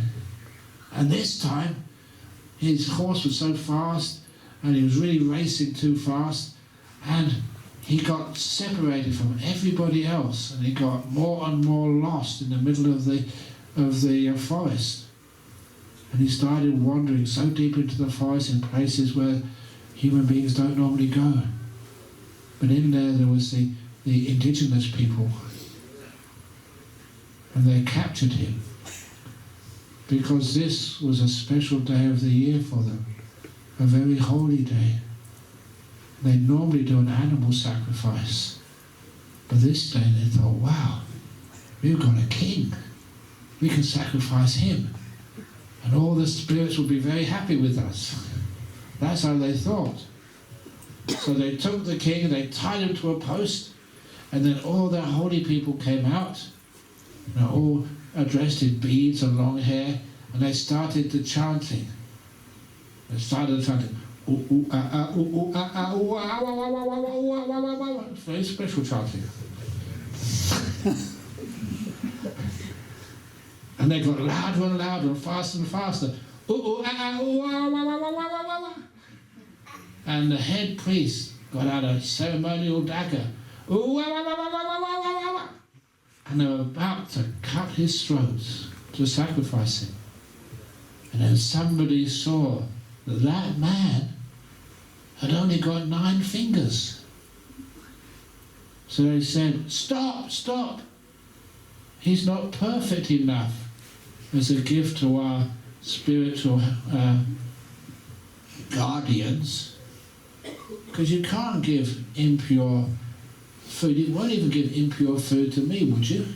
A: And this time, his horse was so fast, and he was really racing too fast, and he got separated from everybody else, and he got more and more lost in the middle of the forest. And he started wandering so deep into the forest in places where human beings don't normally go. But in there was the indigenous people, and they captured him because this was a special day of the year for them, a very holy day. They normally do an animal sacrifice, but this day they thought, wow, we've got a king, we can sacrifice him, and all the spirits will be very happy with us. That's how they thought. So they took the king and they tied him to a post, and then all the holy people came out, all dressed in beads and long hair, and they started the chanting. They started chanting. Very special chanting. And they got louder and louder and faster and faster. And the head priest got out a ceremonial dagger. And they were about to cut his throat to sacrifice him. And then somebody saw that that man had only got 9 fingers. So they said, "Stop, stop. He's not perfect enough as a gift to our spiritual guardians, because you can't give impure food. You won't even give impure food to me, would you?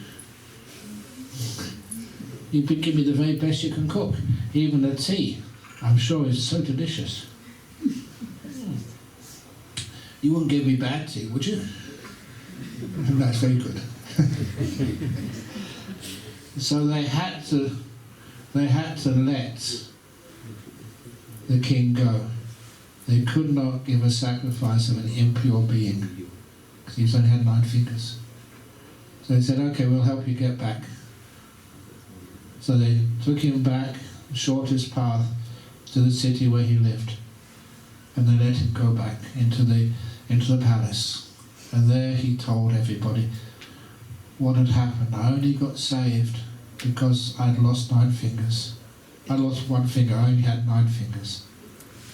A: You could give me the very best you can cook. Even the tea, I'm sure, is so delicious. You wouldn't give me bad tea, would you?" That's very good. So they had to let the king go. They could not give a sacrifice of an impure being, because he's only had 9 fingers. So they said, "Okay, we'll help you get back." So they took him back, the shortest path, to the city where he lived. And they let him go back into the palace. And there he told everybody what had happened. "I only got saved because I'd lost 9 fingers. I lost one finger. I only had 9 fingers.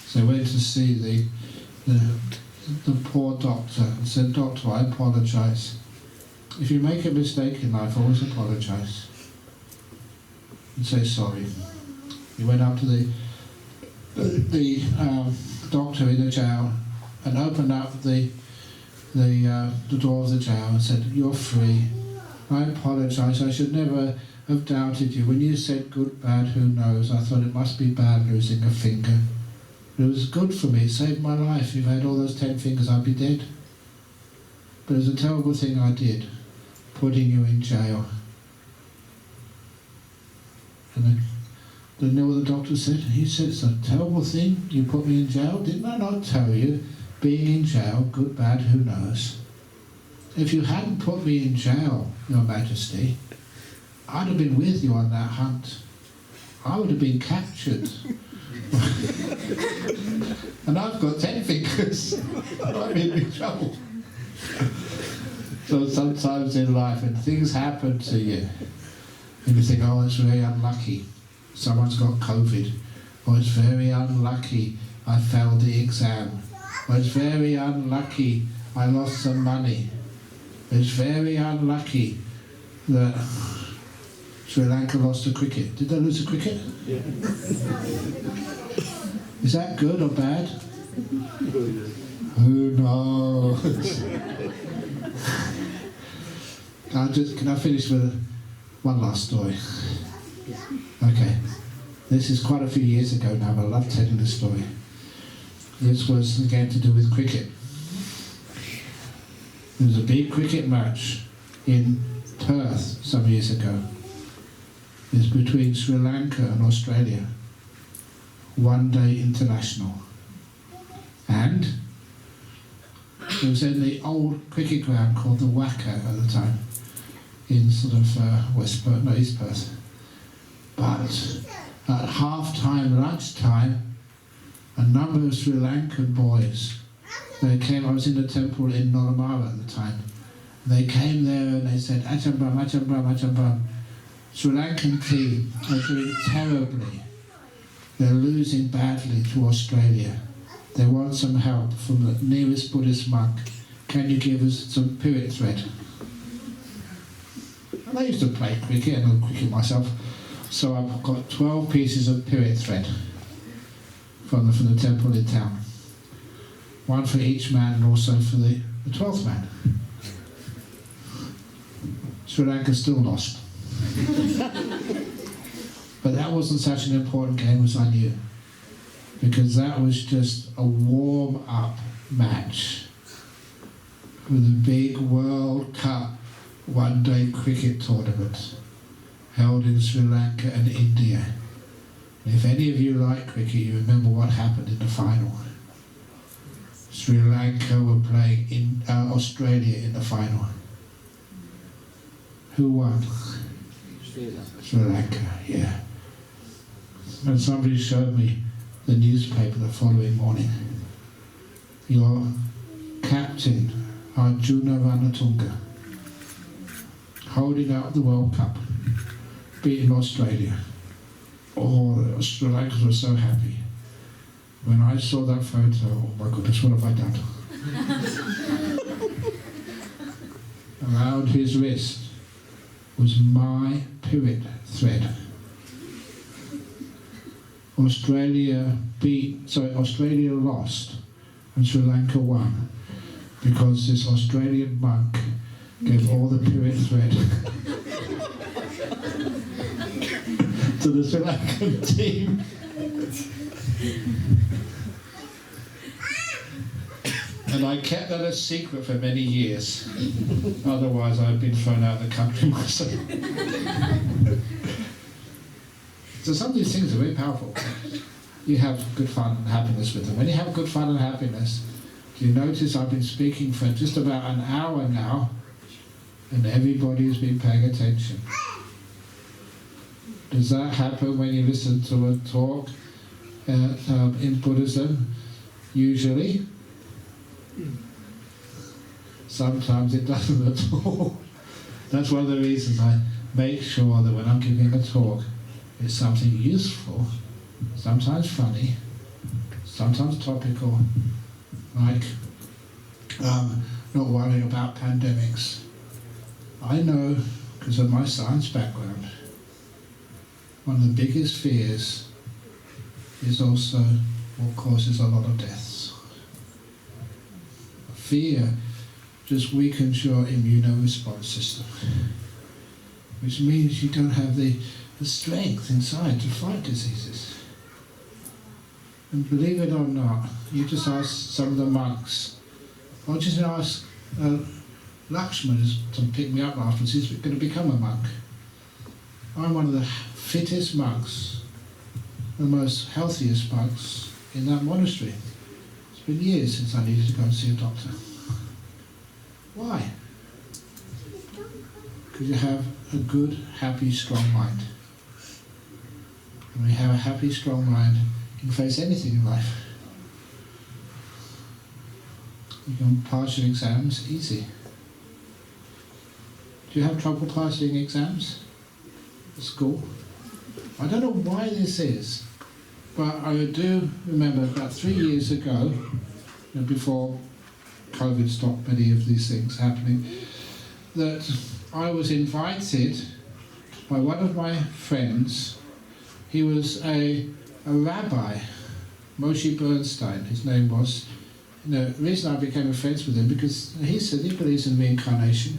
A: So I went to see the poor doctor and said, "Doctor, I apologise. If you make a mistake in life, always apologise and say sorry." He went up to the doctor in the jail and opened up the door of the jail and said, "You're free. I apologise. I should never have doubted you. When you said good, bad, who knows, I thought it must be bad losing a finger. But it was good for me. It saved my life. If I had all those 10 fingers, I'd be dead. But it was a terrible thing I did, putting you in jail." And you know what the doctor said? He said, "It's a terrible thing. You put me in jail. Didn't I not tell you? Being in jail, good, bad, who knows? If you hadn't put me in jail, Your Majesty, I'd have been with you on that hunt. I would have been captured. And I've got 10 fingers. I'm in big trouble." So sometimes in life, when things happen to you, and you think, "Oh, it's very unlucky. Someone's got COVID." Or "It's very unlucky I failed the exam." Or "It's very unlucky I lost some money." It's very unlucky that Sri Lanka lost the cricket. Did they lose the cricket?
B: Yeah.
A: Is that good or bad?
B: Good.
A: Who knows? Can I finish with one last story? Okay. This is quite a few years ago now, but I love telling this story. This was again to do with cricket. There was a big cricket match in Perth some years ago. It was between Sri Lanka and Australia. One-day international. And it was in the old cricket ground called the Wacker at the time, in sort of West Perth, no, East Perth. But at half-time, lunchtime, a number of Sri Lankan boys, they came. I was in the temple in Nolamara at the time. They came there and they said, "Ajahn Brahm, Ajahn Brahm, Ajahn Brahm. Sri Lankan team are doing terribly. They're losing badly to Australia. They want some help from the nearest Buddhist monk. Can you give us some Peiris thread?" And I used to play cricket and I cricket myself. So I've got 12 pieces of Peiris thread from the temple in town. One for each man and also for the 12th man. Sri Lanka still lost. But that wasn't such an important game as I knew, because that was just a warm-up match for the big World Cup one-day cricket tournament held in Sri Lanka and India. And if any of you like cricket, you remember what happened in the final. Sri Lanka were playing in Australia in the final. Who won? Sri Lanka, yeah. And somebody showed me the newspaper the following morning. Your captain, Arjuna Ranatunga, holding out the World Cup, beating Australia. Oh, the Sri Lankans were so happy. When I saw that photo, oh my goodness, what have I done? Around his wrist was my Peiris thread. Australia lost and Sri Lanka won because this Australian monk gave all the Peiris thread to the Sri Lankan team. And I kept that a secret for many years. Otherwise, I'd been thrown out of the country myself. So some of these things are very powerful. You have good fun and happiness with them. When you have good fun and happiness, you notice I've been speaking for just about an hour now, and everybody's been paying attention. Does that happen when you listen to a talk in Buddhism? Usually. Sometimes it doesn't at all. That's one of the reasons I make sure that when I'm giving a talk, It's something useful, sometimes funny, sometimes topical, like not worrying about pandemics. I know, because of my science background, one of the biggest fears is also what causes a lot of deaths. Fear just weakens your immune response system, which means you don't have the strength inside to fight diseases. And believe it or not, you just ask some of the monks, or just ask Lakshman to pick me up afterwards, he's going to become a monk. I'm one of the fittest monks, the most healthiest monks in that monastery. It's been years since I needed to go and see a doctor. Why? Because you have a good, happy, strong mind. And when you have a happy, strong mind, you can face anything in life. You can pass your exams easy. Do you have trouble passing exams at school? I don't know why this is, but I do remember about 3 years ago, before COVID stopped many of these things happening, that I was invited by one of my friends. He was a rabbi, Moshe Bernstein, his name was. The reason I became friends with him, because he said he believes in reincarnation.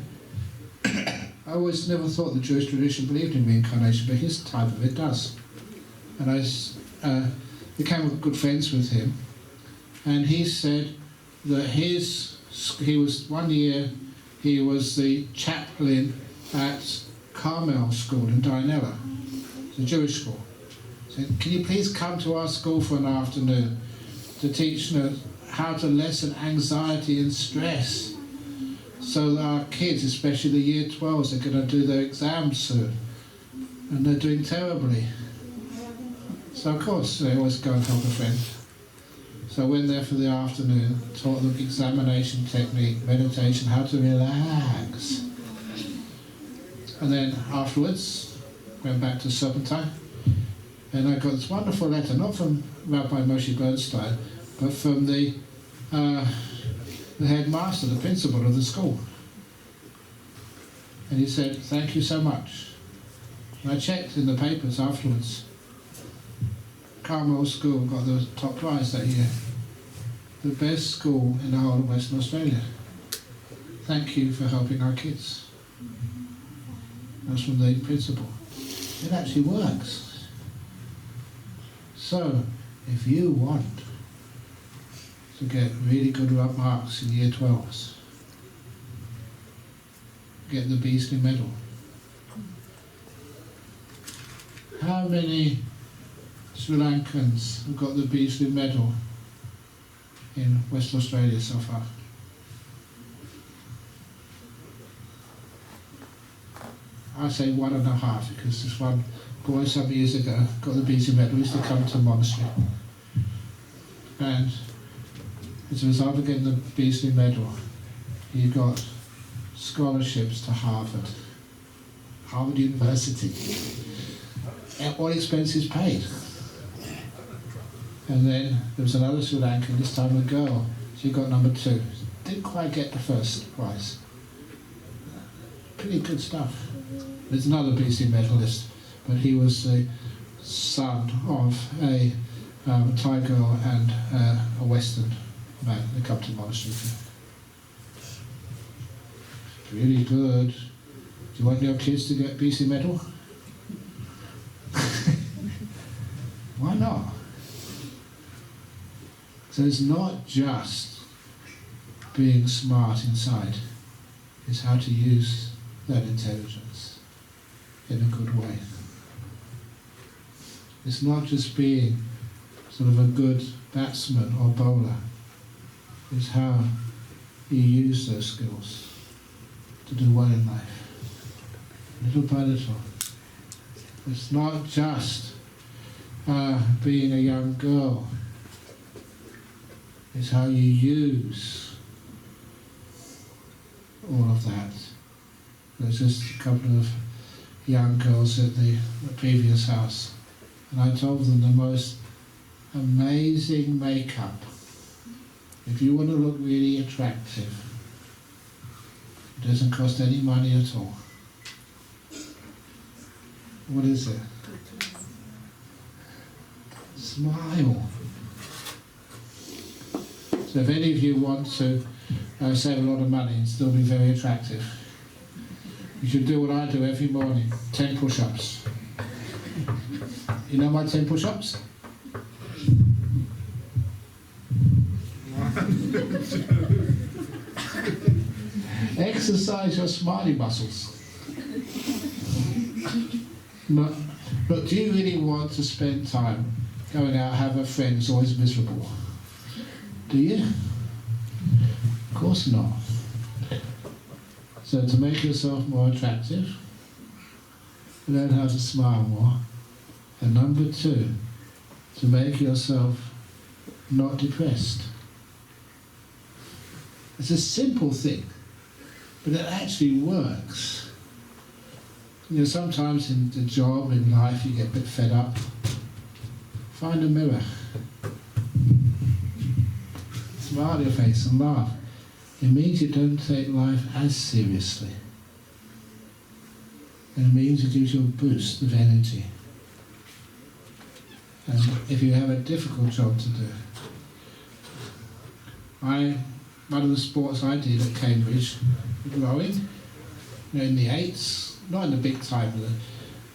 A: I always never thought the Jewish tradition believed in reincarnation, but his type of it does. And I became good friends with him, and he said that he was one year he was the chaplain at Carmel School in Dianella. It's a Jewish school. He said, can you please come to our school for an afternoon to teach how to lessen anxiety and stress, so that our kids, especially the year 12s, are going to do their exams soon, and they're doing terribly. So of course they always go and help a friend. So I went there for the afternoon, taught them examination technique, meditation, how to relax. And then afterwards, went back to Serpentine, and I got this wonderful letter, not from Rabbi Moshe Bernstein, but from the headmaster, the principal of the school. And he said, thank you so much. And I checked in the papers afterwards. Carmel School got the top prize that year. The best school in the whole of Western Australia. Thank you for helping our kids. That's from the principal. It actually works. So, if you want to get really good marks in year 12s, get the Beasley Medal. How many Sri Lankans have got the Beasley Medal in West Australia so far? I say 1.5, because this one boy some years ago got the Beasley Medal. He used to come to the monastery, and as a result of getting the Beasley Medal, he got scholarships to Harvard University, and all expenses paid. And then there was another Sri Lankan, this time a girl. She got number 2. Didn't quite get the first prize. Pretty good stuff. There's another BC medalist, but he was the son of a Thai girl and a Western man. They come to the monastery. Really good. Do you want your kids to get BC medal? Why not? So it's not just being smart inside, it's how to use that intelligence in a good way. It's not just being sort of a good batsman or bowler, it's how you use those skills to do well in life, little by little. It's not just being a young girl, it's how you use all of that. There's just a couple of young girls at the previous house, and I told them the most amazing makeup. If you want to look really attractive, it doesn't cost any money at all. What is it? Smile. So if any of you want to save a lot of money and still be very attractive, you should do what I do every morning, 10 push-ups. You know my 10 push-ups? Exercise your smiley muscles. But do you really want to spend time going out, have a friend who's always miserable? Do you? Of course not. So to make yourself more attractive, learn how to smile more. And number 2, to make yourself not depressed. It's a simple thing, but it actually works. You know, sometimes in the job, in life, you get a bit fed up. Find a mirror. Smile your face and laugh. It means you don't take life as seriously. And it means it gives you a boost of energy. And if you have a difficult job to do, one of the sports I did at Cambridge, rowing, you know, in the 8s, not in the big time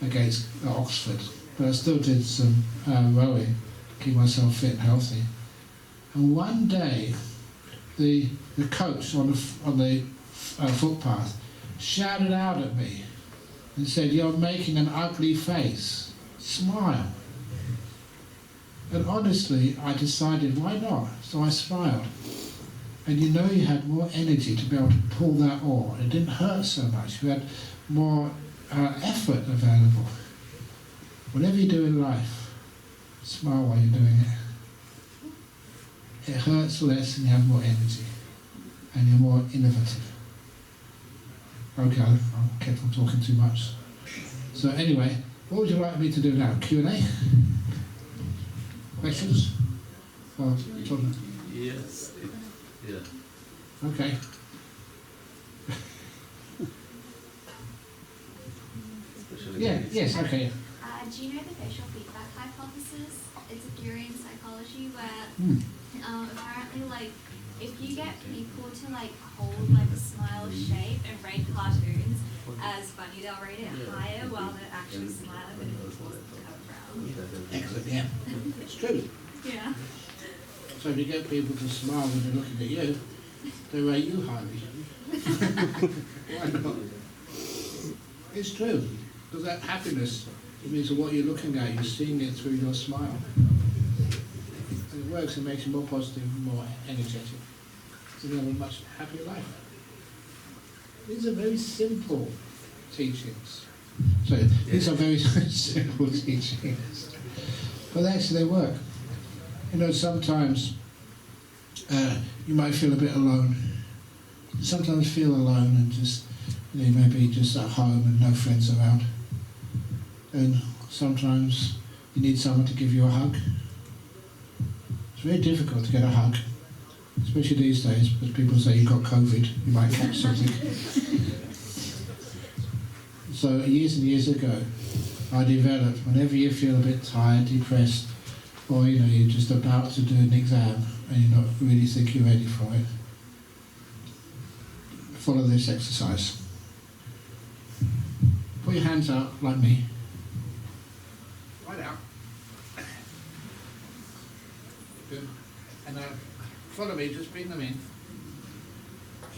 A: against Oxford, but I still did some rowing, keep myself fit and healthy. And one day, the coach on the footpath shouted out at me and said, "You're making an ugly face. Smile." And honestly, I decided, why not? So I smiled. And you know, you had more energy to be able to pull that oar. It didn't hurt so much. You had more effort available. Whatever you do in life, smile while you're doing it. It hurts less and you have more energy. And you're more innovative. Okay, I kept on talking too much. So anyway, what would you like me to do now? Q&A? Questions? Or talking?
B: Yes. Yeah.
A: Okay. Yes, okay.
C: Do you know the facial feedback hypothesis? It's a theory in psychology where apparently, like, if you get people to like hold like a smile shape and rate cartoons as funny, they'll rate it higher while they're actually smiling when it's forced to come around.
A: Excellent, yeah. It's true.
C: Yeah.
A: So if you get people to smile when they're looking at you, they rate you highly. Why not? It's true. Because that happiness, it means that what you're looking at, you're seeing it through your smile. And it works, it makes you more positive and more energetic. So you have a much happier life. These are very simple teachings. So these are very simple teachings. But actually they work. You know, sometimes you might feel a bit alone. Sometimes feel alone and just, you know, maybe just at home and no friends around. And sometimes you need someone to give you a hug. It's very difficult to get a hug, especially these days, because people say you've got COVID, you might catch something. So years and years ago, I developed, whenever you feel a bit tired, depressed, or you know, you're just about to do an exam and you're not really think you're ready for it, follow this exercise. Put your hands out like me. Right out. Good. And now follow me, just bring them in.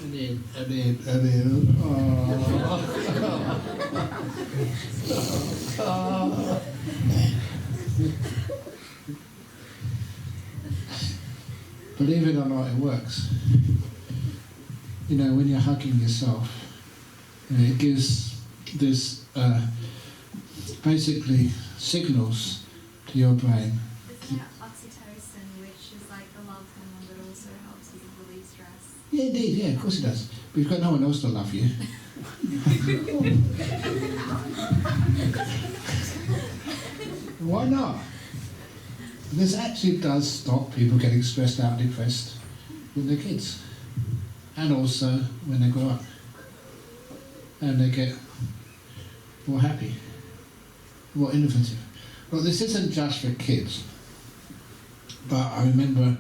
A: And in, and in, and in. Oh. Believe it or not, it works. You know, when you're hugging yourself, you know, it gives this basically signals to your brain.
C: Isn't it oxytocin, which is like the love hormone that also helps you relieve stress?
A: Yeah, indeed, yeah, of course it does. But you've got no one else to love you. Why not? This actually does stop people getting stressed out and depressed with their kids. And also when they grow up. And they get more happy, more innovative. Well, this isn't just for kids. But I remember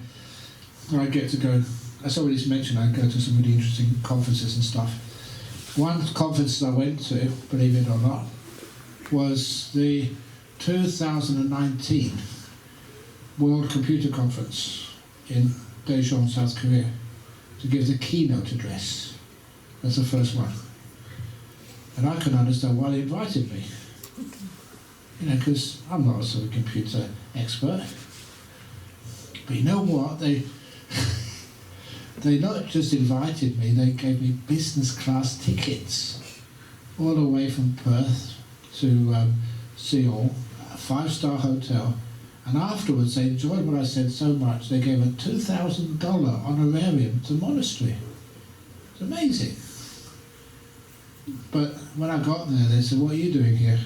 A: I get to go, as I already mentioned, I go to some really interesting conferences and stuff. One conference I went to, believe it or not, was the 2019 World Computer Conference in Daejeon, South Korea, to give the keynote address. That's the first one. And I couldn't understand why they invited me. You know, because I'm not a sort of computer expert. But you know what? They not just invited me, they gave me business class tickets all the way from Perth to Seoul, a 5-star hotel. And afterwards, they enjoyed what I said so much, they gave a $2,000 honorarium to the monastery. It's amazing. But when I got there, they said, "What are you doing here?"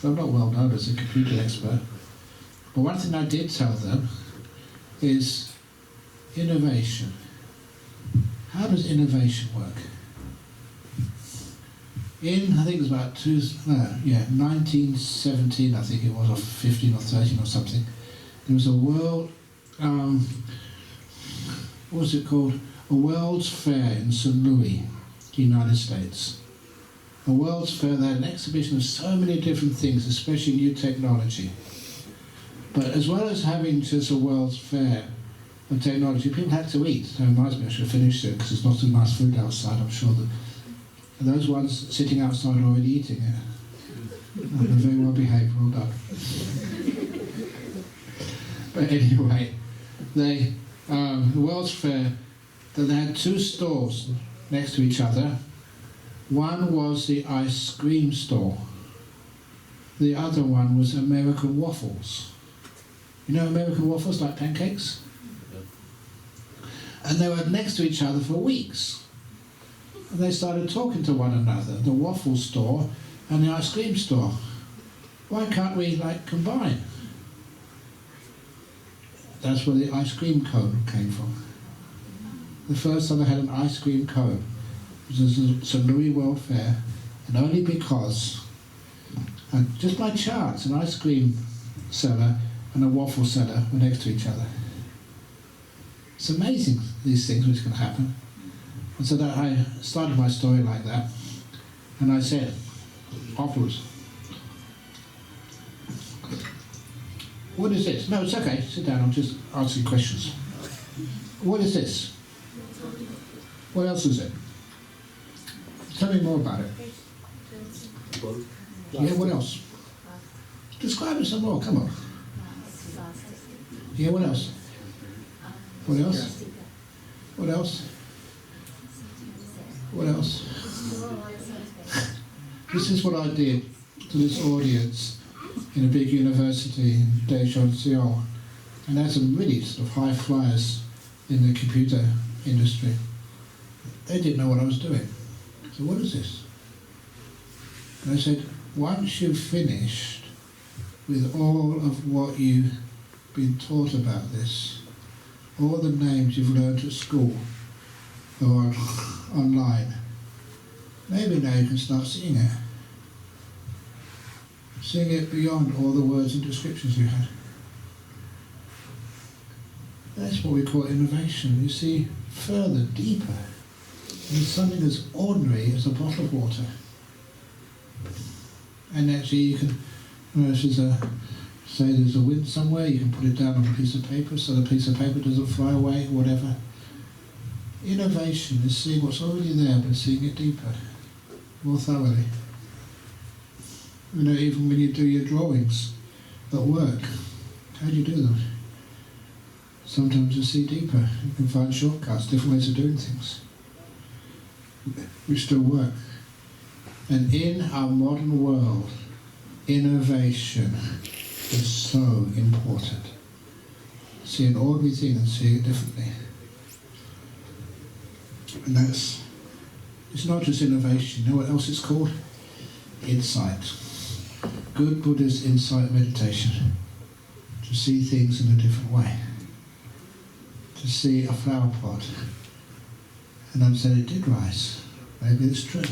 A: So I'm not well known as a computer expert. But one thing I did tell them is innovation. How does innovation work? In, I think it was about 1917, I think it was, or 15 or 13 or something, there was a world, what was it called? A World's Fair in St. Louis, United States. A World's Fair, they had an exhibition of so many different things, especially new technology. But as well as having just a World's Fair of technology, people had to eat. That reminds me, I should have finished it because there's not so nice food outside, I'm sure that. And those ones sitting outside are already eating it. Oh, they're very well behaved, well done. But anyway, the World's Fair, they had 2 stores next to each other. One was the ice cream store. The other one was American waffles. You know American waffles, like pancakes? And they were next to each other for weeks. And they started talking to one another, the waffle store and the ice cream store. Why can't we, combine? That's where the ice cream cone came from. The first time I had an ice cream cone was the St. Louis World Fair, and only because, just by chance, an ice cream seller and a waffle seller were next to each other. It's amazing, these things which can happen. And so that I started my story like that, and I said, afterwards, "What is this?" "No, it's okay, sit down, I'll just answer your questions." "What is this? What else is it? Tell me more about it." "Yeah, what else? Describe it some more, come on." "Yeah, what else? What else? What else? What else?" This is what I did to this audience in a big university in Daejeon, Seoul. And there's some really sort of high flyers in the computer industry. They didn't know what I was doing. So what is this? And I said, once you've finished with all of what you've been taught about this, all the names you've learned at school or online, maybe now you can start seeing it. Seeing it beyond all the words and descriptions you had. That's what we call innovation. You see further, deeper, in something as ordinary as a bottle of water. And actually you can, if say there's a wind somewhere, you can put it down on a piece of paper so the piece of paper doesn't fly away, whatever. Innovation is seeing what's already there, but seeing it deeper, more thoroughly. You know, even when you do your drawings at work, how do you do them? Sometimes you see deeper. You can find shortcuts, different ways of doing things, which still work. And in our modern world, innovation is so important. See an ordinary thing and see it differently. And it's not just innovation. You know what else it's called? insight. Good Buddhist insight meditation. To see things in a different way. To see a flower pot and understand it did rise. Maybe it's true.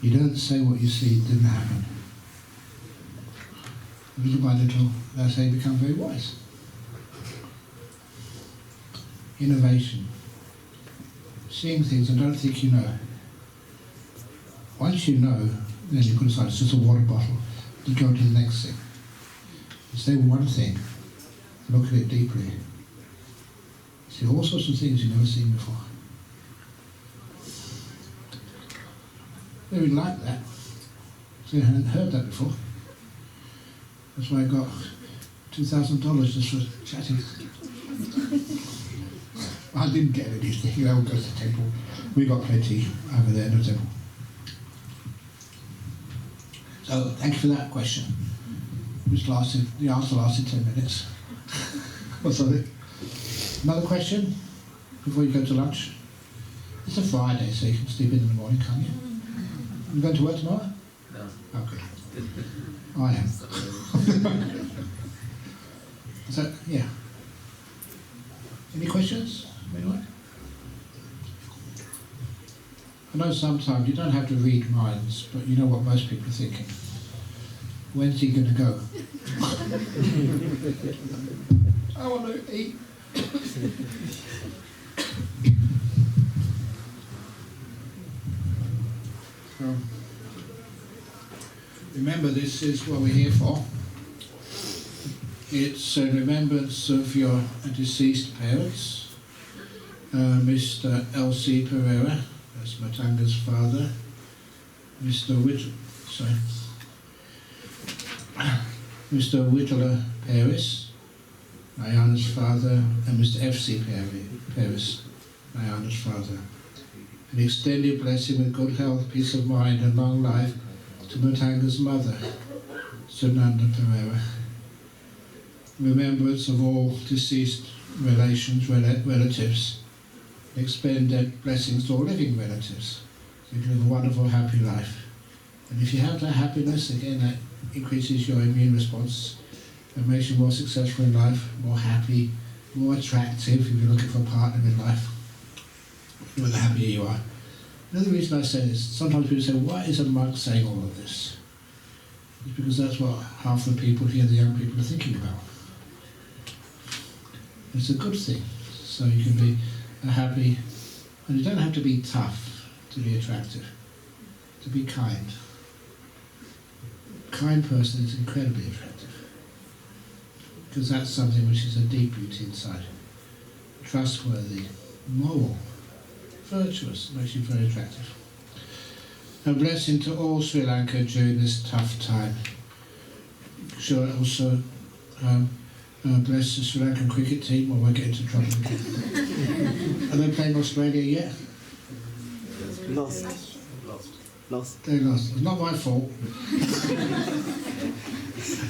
A: You don't say what you see didn't happen. Little by little, that's how you become very wise. Innovation. Seeing things and don't think you know. Once you know, then you can decide it's just a water bottle. You go to the next thing. You say one thing, look at it deeply. See all sorts of things you've never seen before. They really like that. So you hadn't heard that before. That's why I got $2,000 just for chatting. I didn't get anything. I would go to the temple. We got plenty over there in the temple. So thank you for that question. The answer lasted 10 minutes. What's that? Another question before you go to lunch? It's a Friday, so you can sleep in the morning, can't you? You going to work tomorrow?
B: No.
A: Okay. I am. So, yeah. Any questions? Anyone? I know sometimes you don't have to read minds, but you know what most people are thinking. When's he going to go? I want to eat. So, remember, this is what we're here for. It's a remembrance of your deceased parents, Mr. L.C Perera, that's Matanga's father, Mr. Vithila Peiris, Ayana's father, and Mr. F.C Peiris, Ayana's father. An extended blessing with good health, peace of mind, and long life to Matanga's mother, Sunanda Perera. Remembrance of all deceased relations, relatives. Extend blessings to all living relatives. So you can live a wonderful, happy life. And if you have that happiness, again, that increases your immune response and makes you more successful in life, more happy, more attractive if you're looking for a partner in life. The happier you are. Another reason I say this, sometimes people say, why is a monk saying all of this? It's because that's what half the people here, the young people, are thinking about. It's a good thing, so you can be happy, and you don't have to be tough to be attractive, to be kind. A kind person is incredibly attractive, because that's something which is a deep beauty inside. Trustworthy, moral, virtuous, makes you very attractive. A blessing to all Sri Lanka during this tough time. Sure, also bless the Sri Lankan cricket team, or we'll get into trouble again. Are they playing Australia yet?
D: Lost.
A: They lost. It's not my fault.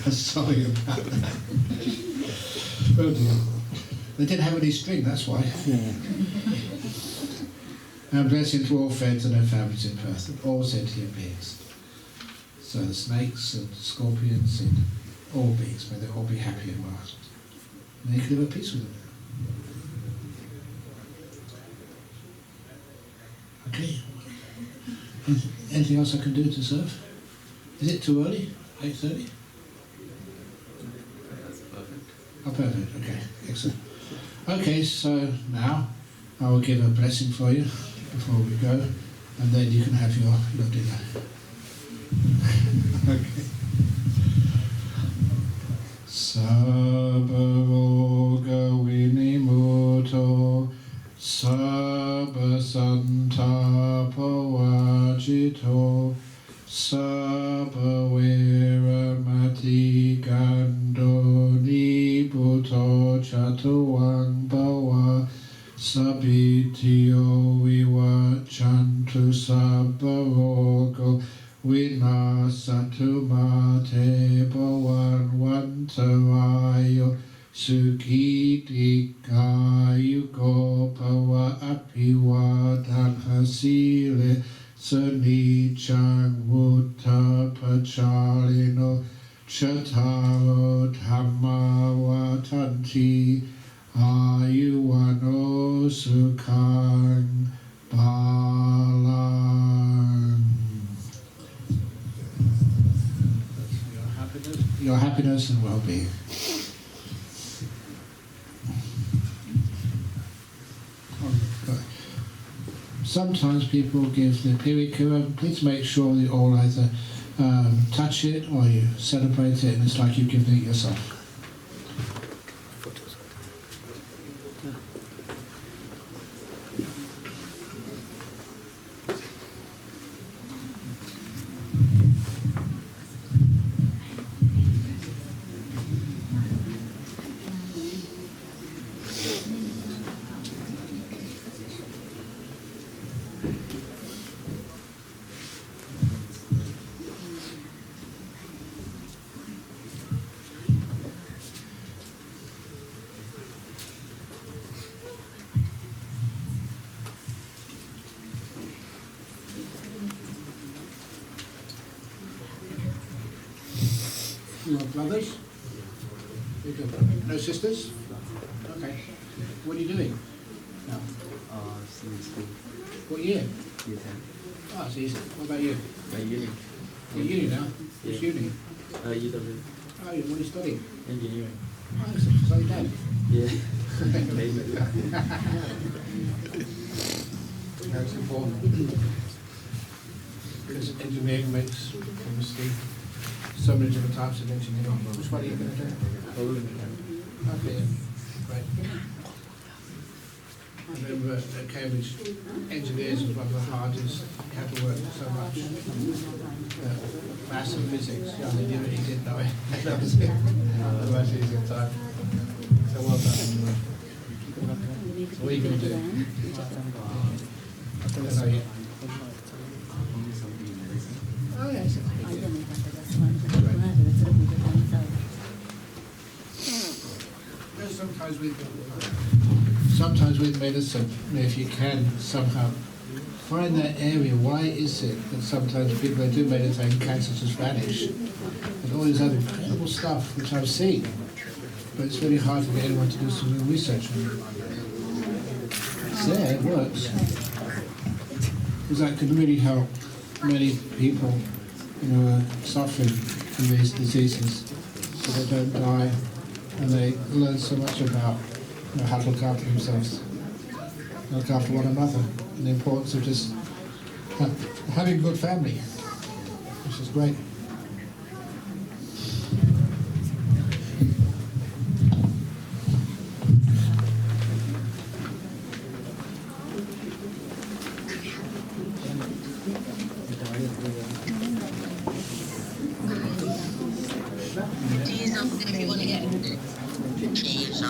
A: I'm sorry about that. Oh dear. They didn't have any string, that's why.
D: Yeah.
A: And blessing to all friends and their families in Perth, and all sentient beings. So the snakes and scorpions and all beings, may they all be happy and well. May they live at peace with them. Okay. Anything else I can do to serve? Is it too early? 8:30?
B: That's perfect.
A: Oh, perfect. Okay, excellent. Okay, so now I will give a blessing for you before we go, and then you can have your dinner. Okay. Sabba roga vinimuto, sabba santapa vajito, sabba viramati gando niputo chatuang bhava, sabitio vivachantu sabba rogo vinasatu mate bhavan vantarayo sukiti kayu gopava apivadan hasile Suni Chang Vuta Pachalino Chataro Dhamma Vatanti Ayuwano Sukhang Balang. Your happiness and well-being. Sometimes people give the pirikura. Please make sure you all either touch it or you celebrate it, and it's like you've given it yourself. You are brothers? No sisters? Okay. What are you doing? No.
B: Since school.
A: What year?
B: Year 10.
A: Ah, it's easy. What about you?
B: Uni.
A: You're uni now? Which
B: Yeah.
A: uni?
B: UW.
A: Oh, what are you studying?
B: Engineering.
A: Oh, it's like that.
B: Yeah. Maybe.
A: That's important. Because engineering makes, obviously, so many different types of engineering. Which one are you going to do? Okay, great. I remember at Cambridge, engineers was one of the hardest. You had to work so much. Maths and physics, yeah, they knew it, he didn't know it. That was it. The most easy time. So well done. So what are you going to do? I don't know yet. Oh, yes. Sometimes with medicine, if you can somehow find that area, why is it that sometimes people that do meditate, cancer just vanish? And all this other incredible stuff which I've seen, but it's really hard to get anyone to do some real research on it. It's there, it works. Because that can really help many people who are suffering from these diseases, so they don't die, and they learn so much about how to look after themselves, look after one another, and the importance of just having a good family, which is great.
D: If you want to get cheese,